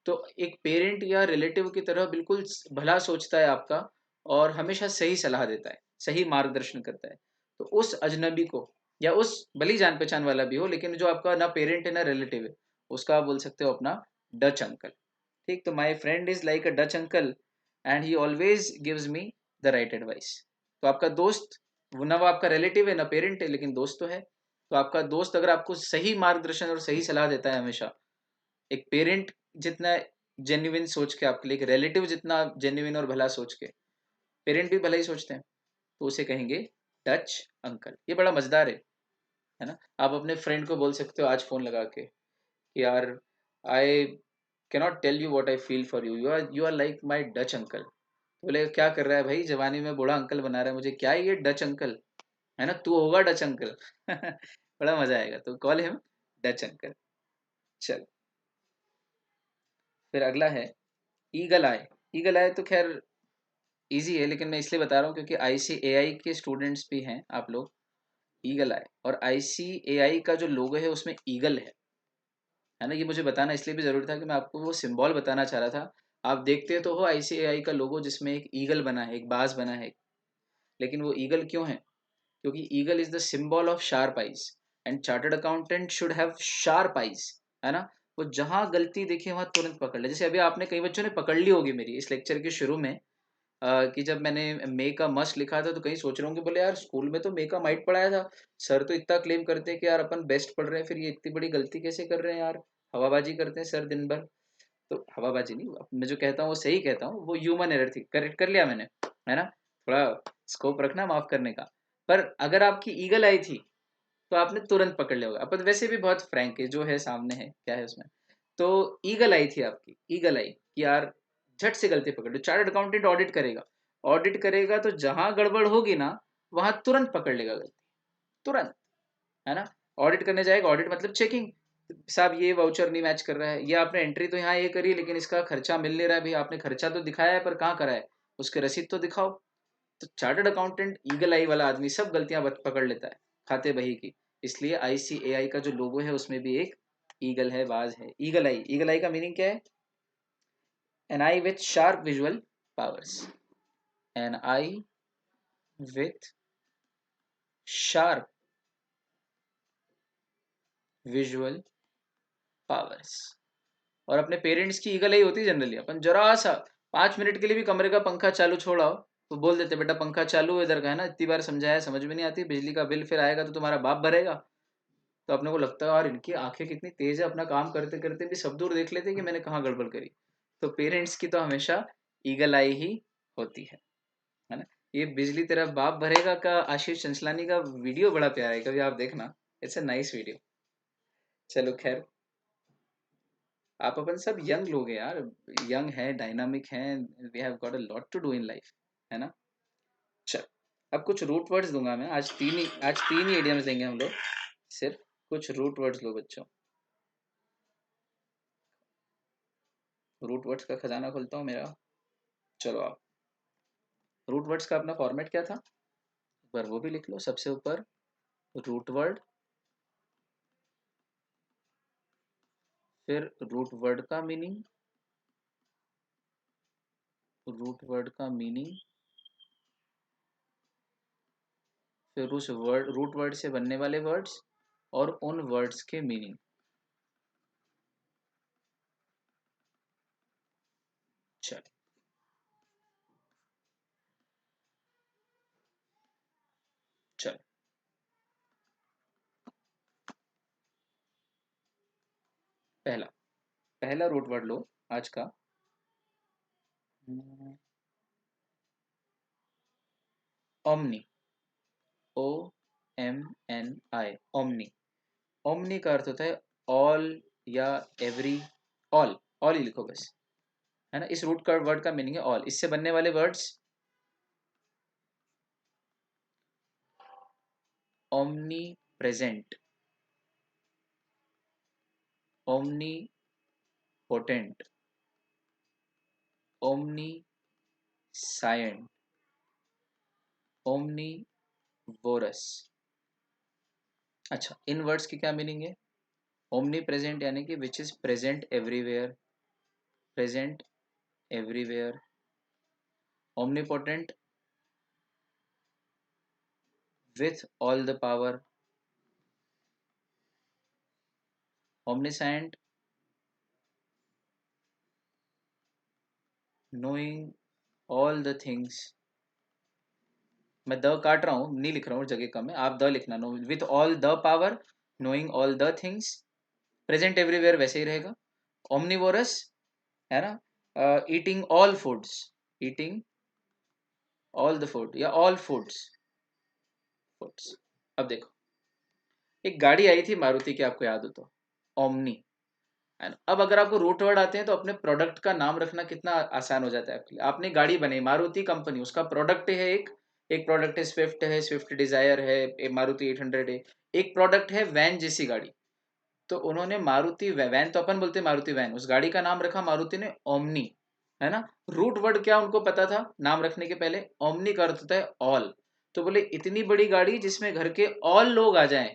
तो एक पेरेंट या रिलेटिव की तरह बिल्कुल भला सोचता है आपका, और हमेशा सही सलाह देता है, सही मार्गदर्शन करता है। तो उस अजनबी को, या उस भली जान पहचान वाला भी हो लेकिन जो आपका ना पेरेंट है ना रिलेटिव है, उसका आप बोल सकते हो अपना डच अंकल। ठीक, तो my friend is like a Dutch uncle and he always gives me the right advice. तो आपका दोस्त, वो ना वो आपका रिलेटिव है ना पेरेंट है, लेकिन दोस्त तो है। तो आपका दोस्त अगर आपको सही मार्गदर्शन और सही सलाह देता है हमेशा, एक पेरेंट जितना जेन्युइन सोच के आपके लिए, एक रिलेटिव जितना जेन्युइन और भला सोच के, पेरेंट भी भला ही सोचते हैं, तो उसे कहेंगे डच अंकल। ये बड़ा मजेदार है ना। आप अपने फ्रेंड को बोल सकते हो आज फोन लगा के कि यार, I cannot tell you what I feel for you, you are like my Dutch uncle. तो बोले क्या कर रहा है भाई, जवानी में बूढ़ा अंकल बना रहा है मुझे, क्या है ये डच अंकल, है ना, तू होगा डच अंकल। बड़ा मजा आएगा, तो कॉल हिम डच अंकल। चल, फिर अगला है ईगल आई। ईगल आई तो खैर इजी है, लेकिन मैं इसलिए बता रहा हूँ क्योंकि आईसीएआई के स्टूडेंट्स भी हैं आप लोग। ईगल आई, और आईसीएआई का जो लोगो है उसमें ईगल है ना। ये मुझे बताना इसलिए भी जरूरी था कि मैं आपको वो सिंबल बताना चाह रहा था। आप देखते तो हो आईसीएआई का लोगो जिसमें एक ईगल बना है, एक बाज बना है, लेकिन वो ईगल क्यों है? क्योंकि eagle is the symbol of sharp eyes, and chartered accountant should have sharp eyes, है ना। वो जहां गलती देखे वहां तुरंत पकड़ ले। जैसे अभी आपने, कई बच्चों ने पकड़ ली होगी मेरी इस लेक्चर के शुरू में, कि जब मैंने मे का मस्ट लिखा था तो कहीं सोच रहे होंगे, बोले यार स्कूल में तो मे का माइट पढ़ाया था, सर तो इतना क्लेम करते हैं कि यार अपन बेस्ट पढ़ रहे हैं, फिर ये इतनी बड़ी गलती कैसे कर रहे हैं यार, हवाबाजी करते हैं सर दिन भर। तो हवाबाजी नहीं, मैं जो कहता हूँ वो सही कहता हूँ, वो ह्यूमन एरर थी, करेक्ट कर लिया मैंने, है ना। थोड़ा स्कोप रखना माफ करने का। पर अगर आपकी ईगल आई थी तो आपने तुरंत पकड़ लिया होगा। अपन वैसे भी बहुत फ्रैंक है, जो है सामने है क्या है उसमें। तो ईगल आई थी आपकी, ईगल आई कि यार झट से गलती पकड़ लो। चार्टर्ड अकाउंटेंट ऑडिट करेगा, ऑडिट करेगा तो जहां गड़बड़ होगी ना वहां तुरंत पकड़ लेगा गलती, तुरंत, है ना। ऑडिट करने जाएगा, ऑडिट मतलब चेकिंग, साहब ये वाउचर नहीं मैच कर रहा है, ये आपने एंट्री तो यहाँ ये करी लेकिन इसका खर्चा मिल नहीं रहा है, भाई आपने खर्चा तो दिखाया है पर कहाँ करा है, उसके रसीद तो दिखाओ। तो चार्टर्ड अकाउंटेंट ईगल आई वाला आदमी सब गलतियां पकड़ लेता है, खाते बही की। इसलिए आईसीएआई का जो लोगो है उसमें भी एक ईगल है, बाज है। ईगल आई, ईगल आई का मीनिंग क्या है? An eye with sharp visual powers, an eye with sharp visual powers. और अपने पेरेंट्स की ईगल आई होती है जनरली, अपन जरा सा 5 मिनट के लिए भी कमरे का पंखा चालू छोड़ाओ तो बोल देते बेटा पंखा चालू है इधर का, है ना, इतनी बार समझाया समझ में नहीं आती, बिजली का बिल फिर आएगा तो तुम्हारा बाप भरेगा। तो अपने को लगता है यार इनकी आंखें कितनी तेज है, अपना काम करते करते भी सब दूर देख लेते हैं कि मैंने कहाँ गड़बड़ करी। तो पेरेंट्स की तो हमेशा ईगल आई ही होती है ना। ये बिजली तेरा बाप भरेगा का आशीष चंचलानी का वीडियो बड़ा प्यारा है, कभी आप देखना, इट्स अ नाइस वीडियो। चलो खैर, आप अपन सब यंग लोग हैं यार, यंग है, डायनामिक हैं, we have got a lot to do in life, है ना। चल, अब कुछ रूट वर्ड्स दूंगा मैं, आज तीन ही इडियम्स देंगे हम लोग, सिर्फ कुछ रूट वर्ड्स लो बच्चों। रूट वर्ड्स का खजाना खोलता हूँ मेरा। चलो आप, रूट वर्ड्स का अपना फॉर्मेट क्या था, एक बार वो भी लिख लो। सबसे ऊपर रूट वर्ड, फिर रूट वर्ड का मीनिंग, रूट वर्ड का मीनिंग, फिर उस वर्ड, रूट वर्ड से बनने वाले वर्ड्स और उन वर्ड्स के मीनिंग। चल, चल, पहला, पहला रूट वर्ड लो आज का, ओमनी, ओ एम एन आई, ओमनी। ओमनी का अर्थ होता है ऑल या एवरी, ऑल, ऑल ही लिखो बस, है ना। इस रूट का वर्ड का मीनिंग है ऑल। इससे बनने वाले words, omnipresent, omnipotent, omniscient, omnivorous, अच्छा, इन वर्ड्स की क्या मीनिंग है? ओमनी प्रेजेंट यानी कि which is present everywhere, present everywhere. Omnipotent with all the power, ओमनीसाइंट knowing all the things. मैं द काट रहा हूँ, नहीं लिख रहा हूँ, जगह कम है, आप द लिखना। Know with all the power, knowing all the things, present everywhere वैसे ही रहेगा। ओमनीवोरस है ना, eating all foods, eating all the food या ऑल फूड्स, फूड्स। अब देखो, एक गाड़ी आई थी मारुति की, आपको याद हो तो, ओमनी, है ना। अब अगर आपको रूट वर्ड आते हैं तो अपने प्रोडक्ट का नाम रखना कितना आसान हो जाता है आपके लिए। आपने गाड़ी बनाई, मारुति कंपनी, उसका प्रोडक्ट है एक प्रोडक्ट है, स्विफ्ट डिजायर है, मारुति 800 है। एक प्रोडक्ट है वैन जैसी गाड़ी, तो उन्होंने मारुति वैन, तो अपन बोलते हैं मारुति वैन, उस गाड़ी का नाम रखा मारुति ने ओमनी, है ना। रूट वर्ड क्या उनको पता था नाम रखने के पहले? ओमनी का अर्थ होता है ऑल। तो बोले इतनी बड़ी गाड़ी जिसमें घर के ऑल लोग आ जाएं,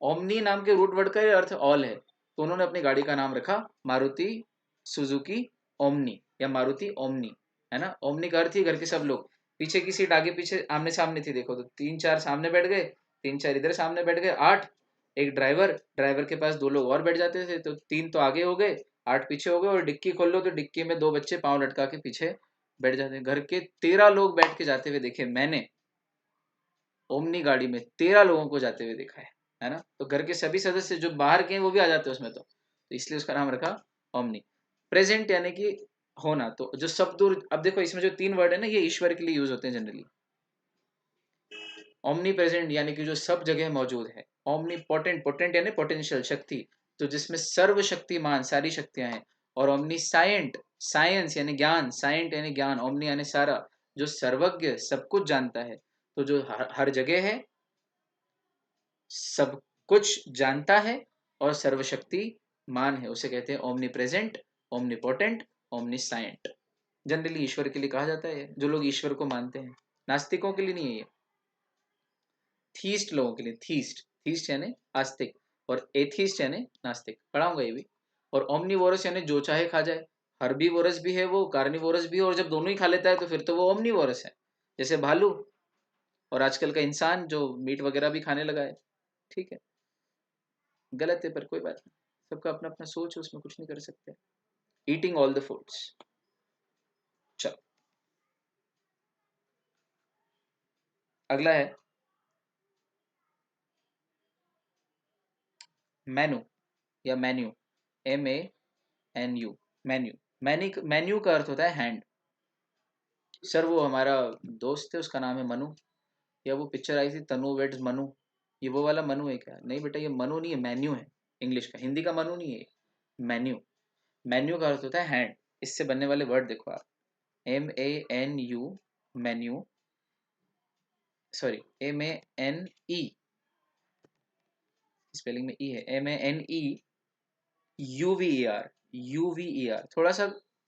ओमनी नाम के रूट वर्ड का ये अर्थ ऑल है, तो उन्होंने अपनी गाड़ी का नाम रखा मारुति सुजुकी ओमनी या मारुति ओमनी, है ना। ओमनी का अर्थ ही घर के सब लोग। पीछे की सीट आगे पीछे आमने सामने थी, देखो तो 3 4 सामने बैठ गए, 3 4 इधर सामने बैठ गए, 8। एक ड्राइवर, ड्राइवर के पास 2 लोग और बैठ जाते थे, तो 3 तो आगे हो गए, 8 पीछे हो गए। और डिक्की खोल लो तो डिक्की में 2 बच्चे पाँव लटका के पीछे बैठ जाते हैं। घर के 13 लोग बैठ के जाते हुए देखे मैंने, ओमनी गाड़ी में 13 लोगों को जाते हुए देखा है ना। तो घर के सभी सदस्य जो बाहर के हैं वो भी आ जाते हैं उसमें, तो इसलिए उसका नाम रखा ओमनी। प्रेजेंट यानी कि होना, तो जो शब्द, अब देखो इसमें जो 3 वर्ड है ना, ये ईश्वर के लिए यूज होते हैं जनरली। ओमनी प्रेजेंट यानी कि जो सब जगह मौजूद है। ओमनी पोटेंट, पोटेंट यानी पोटेंशियल, शक्ति, तो जिसमें सर्वशक्तिमान, सारी शक्तियां हैं। और ओमनी साइंट, साइंस यानी ज्ञान, साइंट यानी ज्ञान, ओमनी यानी सारा, जो सर्वज्ञ, सब कुछ जानता है। तो जो हर जगह है, सब कुछ जानता है और सर्वशक्तिमान है, उसे कहते हैं omnipresent, omnipotent, omniscient. Generally ईश्वर के लिए कहा जाता है, जो लोग ईश्वर को मानते हैं। नास्तिकों के लिए नहीं है ये, थीस्ट लोगों के लिए। थीस्ट, थीस्ट यानी आस्तिक, और एथीस्ट यानी नास्तिक, पढ़ाऊंगा ये भी। और ओमनीवोरस यानी जो चाहे खा जाए, हर्बीवोरस भी है वो, कार्निवोरस भी है, और जब दोनों ही खा लेता है तो फिर तो वो ओमनीवोरस है, जैसे भालू। और आजकल का इंसान जो मीट वगैरह भी खाने लगा है, ठीक है, गलत है पर कोई बात नहीं, सबका अपना अपना सोच है, उसमें कुछ नहीं कर सकते। Eating all the foods. चलो, अगला है मेनू या मेन्यू, MANU, मेन्यू। मेन्यू का अर्थ होता है हैंड। सर वो हमारा दोस्त है, उसका नाम है मनु, या वो पिक्चर आई थी तनु वेड्स मनु, ये वो वाला मनु है क्या? नहीं बेटा, ये मनु नहीं है, मेन्यू है, इंग्लिश का, हिंदी का मनु नहीं है, मेन्यू। मेन्यू का अर्थ होता है हैंड। इससे बनने वाले वर्ड देखो आप, MANU, menu, sorry, MANE, spelling में ई है, MANE UVER, थोड़ा सा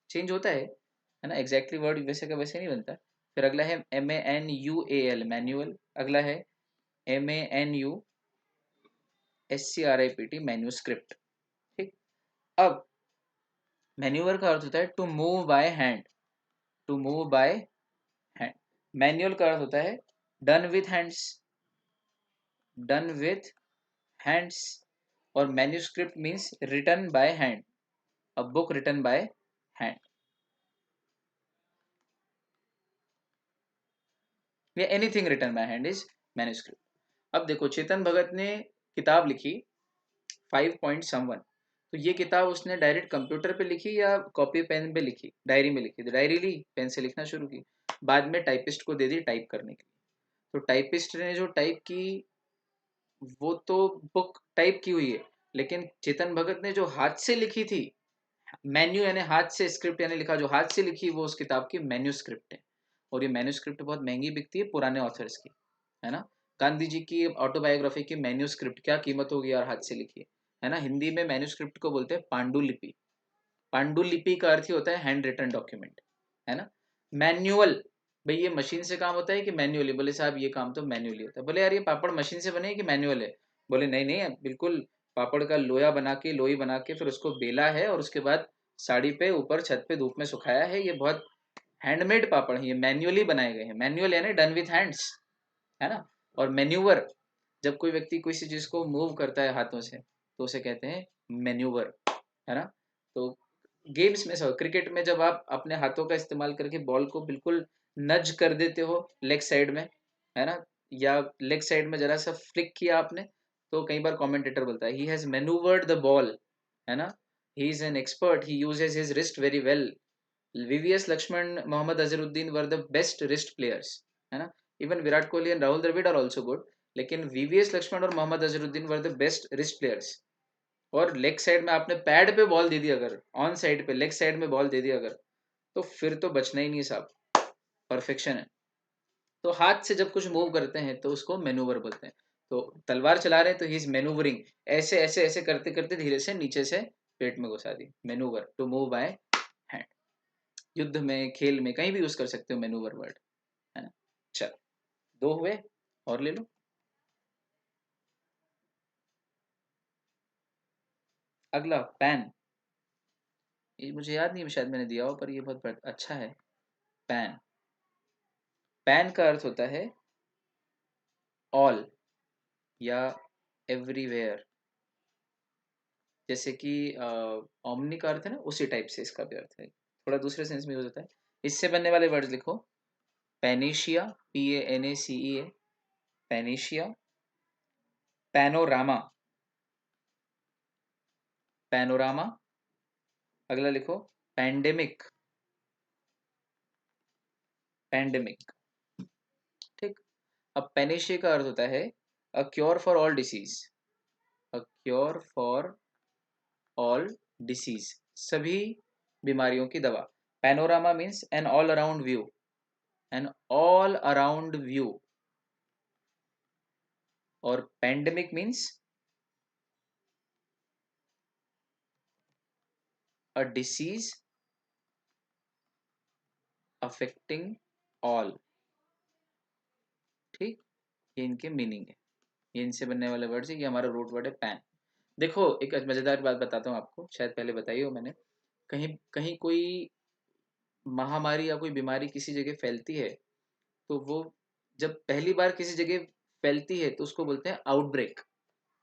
चेंज होता है ना, एग्जैक्टली वर्ड वैसे का वैसे नहीं बनता। फिर अगला है MANUAL, मैनुअल। अगला है MANUSCRIPT, मैन्यूस्क्रिप्ट। ठीक। अब मैन्यूअर का अर्थ होता है to move by hand, to move by hand. Manual का अर्थ होता है done with hands, done with hands. और manuscript means written by hand, a book written by hand, या anything written by hand is manuscript. अब देखो, चेतन भगत ने किताब लिखी 5 पॉइंट समवन, तो ये किताब उसने डायरेक्ट कंप्यूटर पे लिखी या कॉपी पेन पे लिखी? डायरी में लिखी, तो डायरी ली, पेन से लिखना शुरू की, बाद में टाइपिस्ट को दे दी टाइप करने के लिए। तो टाइपिस्ट ने जो टाइप की वो तो बुक टाइप की हुई है, लेकिन चेतन भगत ने जो हाथ से लिखी थी, मेन्यू यानी हाथ से, स्क्रिप्ट यानी लिखा, जो हाथ से लिखी, वो उस किताब की मैन्यूस्क्रिप्ट है। और ये मैन्यूस्क्रिप्ट बहुत महंगी बिकती है पुराने ऑथर्स की, है ना। गांधी जी की ऑटोबायोग्राफी की मैन्यूस्क्रिप्ट क्या कीमत होगी यार, हाथ से लिखी है ना। हिंदी में मैन्यूस्क्रिप्ट को बोलते हैं पांडुलिपि। पांडुलिपि का अर्थ ही होता है हैंड रिटन डॉक्यूमेंट, है ना। मैन्युअल, भाई ये मशीन से काम होता है कि मैन्युअली? बोले साहब ये काम तो मैन्युअली होता है। बोले यार ये पापड़ मशीन से बने कि मैन्युअल है? बोले नहीं नहीं, बिल्कुल पापड़ का लोया बना के, लोई बना के फिर उसको बेला है और उसके बाद साड़ी पे ऊपर छत पे धूप में सुखाया है। ये बहुत हैंडमेड पापड़ है, ये मैन्युअली बनाए गए हैं। मैन्युअल यानी डन विथ हैंड्स, है ना। और मेन्यूवर, जब कोई व्यक्ति किसी चीज को मूव करता है हाथों से तो उसे कहते हैं मेन्यूवर, है ना। तो गेम्स में सब, क्रिकेट में जब आप अपने हाथों का इस्तेमाल करके बॉल को बिल्कुल नज कर देते हो लेग साइड में, है ना, या लेग साइड में जरा सा फ्लिक किया आपने, तो कई बार कमेंटेटर बोलता है he has manoeuvred the ball, है ना, he is an expert, he uses his wrist very well. VVS Laxman, Mohammad Azharuddin were the best wrist players, है ना। Even Virat Kohli and Rahul Dravid are also good, लेकिन वीवीएस लक्ष्मण और Mohammad Azharuddin were the best wrist players. और leg side में आपने pad पे बॉल दे दी अगर, ऑन साइड पे लेग साइड में बॉल दे दी अगर, तो फिर तो बचना ही नहीं साहब, परफेक्शन है। तो हाथ से जब कुछ मूव करते हैं तो उसको मेनूवर बोलते हैं। तो तलवार चला रहे हैं तो ही इज मेनूवरिंग, ऐसे ऐसे ऐसे करते करते धीरे से नीचे से पेट में घुसा दी, मेनूवर, टू मूव बाय हैंड। युद्ध में, खेल में, कहीं भी यूज कर सकते हो मेनूवर वर्ड, है ना। चल, दो हुए, और ले लो। अगला पैन, ये मुझे याद नहीं, शायद मैंने दिया हो, पर ये बहुत अच्छा है। पैन, पैन का अर्थ होता है ऑल या एवरीवेयर। जैसे कि ओमनी का अर्थ है ना, उसी टाइप से इसका भी अर्थ है, थोड़ा दूसरे सेंस में यूज होता है। इससे बनने वाले वर्ड्स लिखो, panacea, PANACEA, panacea. Panorama, panorama. अगला लिखो, पैंडेमिक, पैंडेमिक। ठीक। अब पेनिशिया का अर्थ होता है a cure for all disease, a cure for all disease, सभी बीमारियों की दवा। Panorama means an all around view, an all around view. और pandemic means a disease affecting all. ठीक, ये इनके मीनिंग है, ये इनसे बनने वाले वर्ड है, ये हमारा रूट वर्ड है पैन। देखो एक मजेदार बात बताता हूँ आपको, शायद पहले बताई हो मैंने। कहीं कहीं कोई महामारी या कोई बीमारी किसी जगह फैलती है, तो वो जब पहली बार किसी जगह फैलती है तो उसको बोलते हैं आउटब्रेक।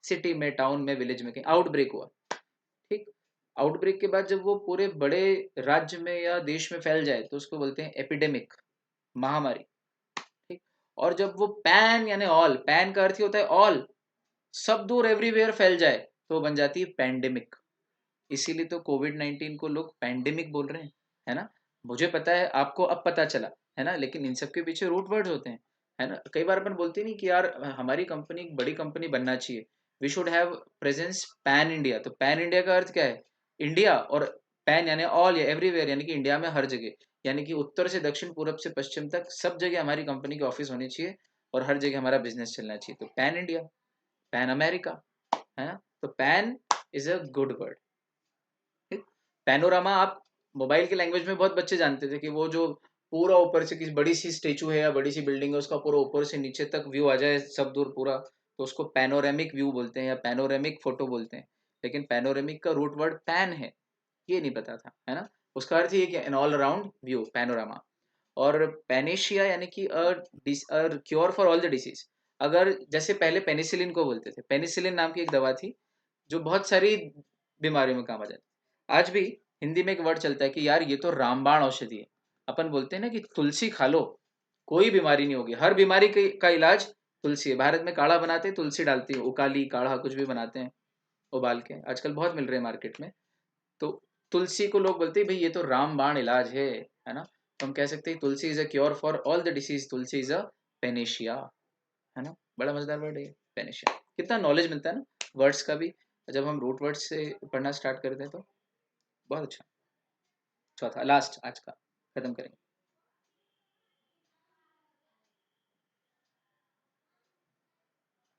सिटी में, टाउन में, विलेज में कहीं आउटब्रेक हुआ, ठीक। आउटब्रेक के बाद जब वो पूरे बड़े राज्य में या देश में फैल जाए तो उसको बोलते हैं एपिडेमिक, महामारी, ठीक। और जब वो पैन यानी ऑल, पैन का अर्थ ही होता है ऑल, सब दूर एवरीवेयर फैल जाए, तो बन जाती है पैंडेमिक। इसीलिए तो कोविड 19 को लोग पैंडेमिक बोल रहे हैं, है ना। मुझे पता है, आपको अब पता चला, है ना, लेकिन इन सब के पीछे रूट वर्ड्स होते हैं, है ना। कई बार अपन बोलते नहीं कि यार हमारी कंपनी एक बड़ी कंपनी बनना चाहिए, we should have presence pan India. तो पैन इंडिया का अर्थ क्या है, इंडिया, और पैन यानी ऑल या एवरीवेयर, यानी कि इंडिया में हर जगह, यानी कि उत्तर से दक्षिण, पूरब से पश्चिम तक सब जगह हमारी कंपनी के ऑफिस होने चाहिए और हर जगह हमारा बिजनेस चलना चाहिए। तो पैन इंडिया, पैन अमेरिका, है ना। तो pan is a good word. Panorama आप मोबाइल के लैंग्वेज में बहुत बच्चे जानते थे कि वो जो पूरा ऊपर से किसी बड़ी सी स्टेचू है या बड़ी सी बिल्डिंग है, उसका पूरा ऊपर से नीचे तक व्यू आ जाए सब दूर पूरा, तो उसको पैनोरेमिक व्यू बोलते हैं या पैनोरेमिक फोटो बोलते हैं। लेकिन पैनोरेमिक का रूट वर्ड पैन है, ये नहीं पता था, है ना। उसका अर्थ ये कि an all around view, panorama. और पेनिशिया यानी कि cure for all the disease. अगर जैसे पहले पेनिसिलिन को बोलते थे, पेनिसिलिन नाम की एक दवा थी जो बहुत सारी बीमारियों में काम आ जाती है। आज भी हिंदी में एक वर्ड चलता है कि यार ये तो रामबाण औषधि है। अपन बोलते हैं ना कि तुलसी खा लो, कोई बीमारी नहीं होगी, हर बीमारी का इलाज तुलसी है। भारत में काढ़ा बनाते हैं, तुलसी डालती है, उकाली काढ़ा कुछ भी बनाते हैं उबाल के, आजकल बहुत मिल रहे हैं मार्केट में। तो तुलसी को लोग बोलते हैं भाई ये तो रामबाण इलाज है ना। तो हम कह सकते हैं tulsi is a cure for all the disease, tulsi is a panacea, है ना। बड़ा मजेदार वर्ड है पेनिशिया। कितना नॉलेज मिलता है ना वर्ड्स का भी, जब हम रूट वर्ड्स से पढ़ना स्टार्ट करते हैं तो। बहुत अच्छा। चौथा लास्ट आज का, खत्म करेंगे।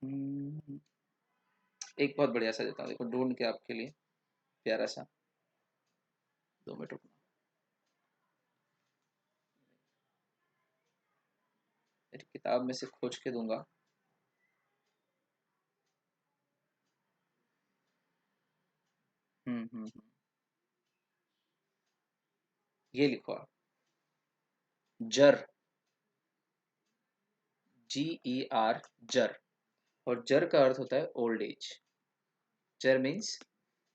हम्म, एक बहुत बढ़िया सा देता हूँ, देखो ढूंढ के आपके लिए, प्यारा सा। 2 मिनट रुकना, मेरी किताब में से खोज के दूंगा। ये लिखो आप, जर, GER, जर। और जर का अर्थ होता है ओल्ड एज। जर मीन्स,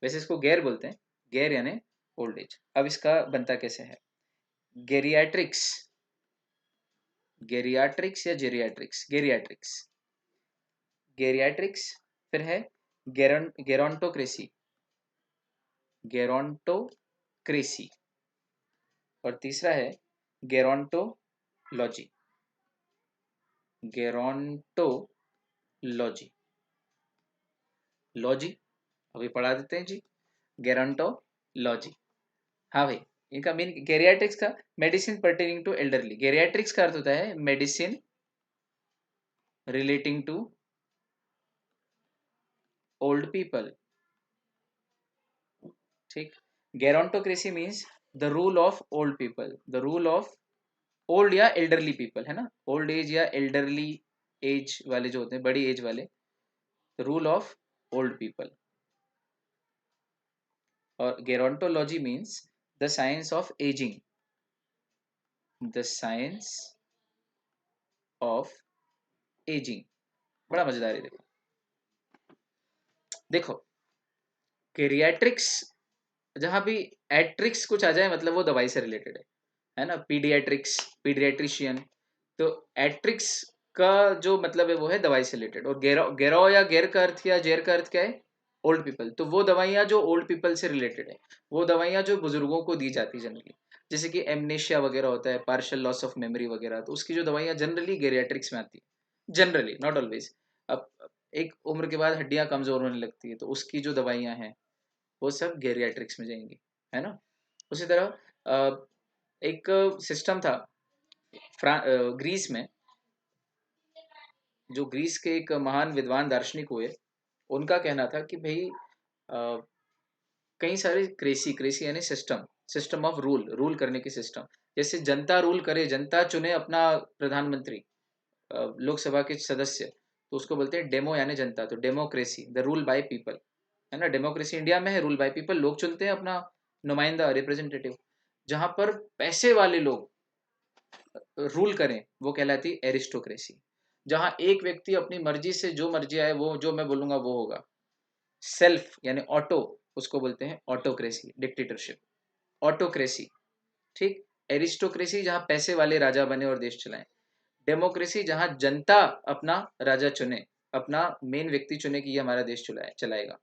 वैसे इसको गैर बोलते हैं, गैर यानी ओल्ड एज। अब इसका बनता कैसे है? गेरियाट्रिक्स, गेरियाट्रिक्स या जेरियाट्रिक्स, गेरियाट्रिक्स, गेरियाट्रिक्स। फिर है गेरोंटोक्रेसी, गेरोंटोक्रेसी। और तीसरा है गेरोंटोलॉजी, गेरोंटोलॉजी। लॉजी अभी पढ़ा देते हैं जी, गेरोंटोलॉजी। हाँ भाई, इनका मीन गेरियाट्रिक्स का medicine pertaining to elderly. Geriatrics का अर्थ होता है medicine relating to old people, ठीक। Gerontocracy means the rule of old people, the rule of old या एल्डरली पीपल, है ना, ओल्ड एज या एल्डरली एज वाले जो होते हैं, बड़ी एज वाले, रूल ऑफ ओल्ड पीपल। और gerontology means the science of aging, the science of aging. बड़ा मजेदार है। देखो देखो, कैरियाट्रिक्स, जहां भी एट्रिक्स कुछ आ जाए मतलब वो दवाई से रिलेटेड है ना, पीडियाट्रिक्स, पीडियाट्रिशियन। तो एट्रिक्स का जो मतलब है वो है दवाई से रिलेटेड। और गेरो, गेरो या गेर का अर्थ या जेर का अर्थ क्या है? Old people. तो वो दवाइयाँ जो ओल्ड पीपल से रिलेटेड है, वो दवाइयाँ जो बुजुर्गों को दी जाती है जनरली, जैसे कि एमनेशिया वगैरह होता है, पार्शियल लॉस ऑफ मेमोरी वगैरह, तो उसकी जो दवाइयाँ जनरली गेरियाट्रिक्स में आती है, जनरली, नॉट ऑलवेज। अब एक उम्र के बाद हड्डियाँ कमजोर होने लगती है, तो उसकी जो दवाइयाँ हैं वो सब गेरियाट्रिक्स में जाएंगी, है ना। उसी तरह एक सिस्टम था ग्रीस में, जो ग्रीस के एक महान विद्वान दार्शनिक हुए, उनका कहना था कि भाई कई सारे क्रेसी, क्रेसी यानी system, system of rule, rule करने की सिस्टम। जैसे जनता रूल करे, जनता चुने अपना प्रधानमंत्री, लोकसभा के सदस्य, तो उसको बोलते हैं डेमो यानी जनता। तो democracy, the rule by people, है ना। डेमोक्रेसी इंडिया में है, रूल बाय पीपल, लोग चुनते हैं अपना नुमाइंदा, रिप्रेजेंटेटिव। जहां पर पैसे वाले लोग रूल करें वो कहलाती एरिस्टोक्रेसी। जहां एक व्यक्ति अपनी मर्जी से जो मर्जी आए, वो जो मैं बोलूंगा वो होगा। सेल्फ यानी ऑटो, उसको बोलते हैं ऑटोक्रेसी, डिक्टेटरशिप, ऑटोक्रेसी, ठीक। एरिस्टोक्रेसी जहां पैसे वाले राजा बने और देश चलाएं। डेमोक्रेसी जहां जनता अपना राजा चुने, अपना मेन व्यक्ति चुने कि ये हमारा देश चलाएगा।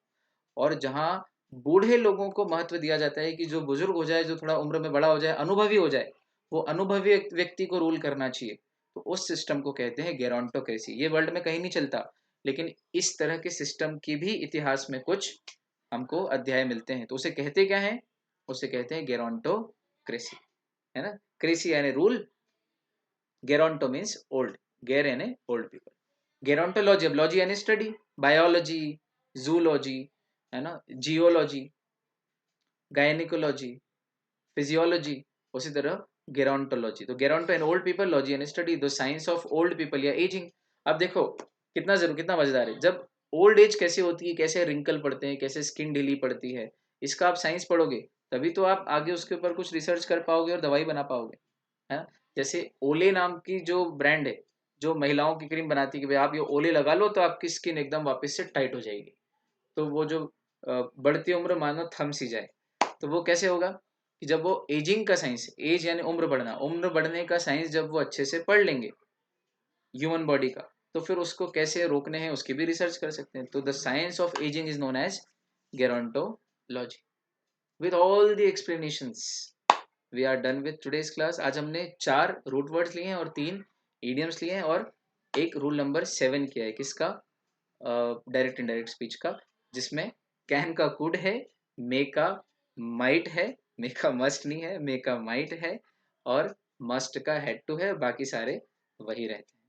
और जहां बूढ़े लोगों को महत्व दिया जाता है कि जो बुजुर्ग हो जाए, जो थोड़ा उम्र में बड़ा हो जाए, अनुभवी हो जाए, वो अनुभवी व्यक्ति को रूल करना चाहिए। तो उस सिस्टम को कहते हैं गेरोंटोक्रेसी। ये वर्ल्ड में कहीं नहीं चलता, लेकिन इस तरह के सिस्टम की भी इतिहास में कुछ हमको अध्याय मिलते हैं। तो उसे कहते क्या है? उसे कहते हैं गेरोंटोक्रेसी, है ना। क्रेसी यानी रूल, गेरोंटो मीन्स ओल्ड, गेर यानी ओल्ड पीपल। गेरोंटोलॉजी, अब लॉजी यानी स्टडी, बायोलॉजी, जूलॉजी, है ना, जियोलॉजी, गायनिकोलॉजी, फिजियोलॉजी। उसी तरह गेरोंटोलॉजी, तो geronto and old people, logy and study, the science of old people या एजिंग। अब देखो कितना मजेदार है। जब ओल्ड एज कैसे होती है, कैसे रिंकल पड़ते हैं, कैसे स्किन ढीली पड़ती है, इसका आप साइंस पढ़ोगे तभी तो आप आगे उसके ऊपर कुछ रिसर्च कर पाओगे और दवाई बना पाओगे, है ना। जैसे ओले नाम की जो ब्रांड है, जो महिलाओं की क्रीम बनाती है कि भाई आप ये ओले लगा लो तो आपकी स्किन एकदम वापस से टाइट हो जाएगी। तो वो जो बढ़ती उम्र मानो थम सी जाए, तो वो कैसे होगा कि जब वो एजिंग का साइंस, एज यानी उम्र बढ़ना, उम्र बढ़ने का साइंस जब वो अच्छे से पढ़ लेंगे ह्यूमन बॉडी का, तो फिर उसको कैसे रोकने हैं उसकी भी रिसर्च कर सकते हैं। तो the science of aging is known as gerontology. With all the explanations we are done with today's class. आज हमने 4 रूट वर्ड्स लिए हैं और 3 इडियम्स लिए हैं और एक रूल नंबर 7 किया है, किसका? डायरेक्ट इनडायरेक्ट स्पीच का, जिसमें कैन का कुड है, मे का माइट है, मे का मस्ट नहीं है, मे का माइट है, और मस्ट का हैड टू है, बाकी सारे वही रहते हैं।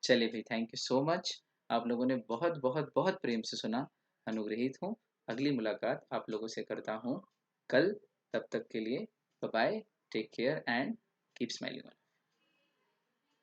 चलिए भाई, थैंक यू सो मच। आप लोगों ने बहुत बहुत बहुत प्रेम से सुना, अनुग्रहित हूँ। अगली मुलाकात आप लोगों से करता हूँ कल। तब तक के लिए bye bye, take care and keep smiling.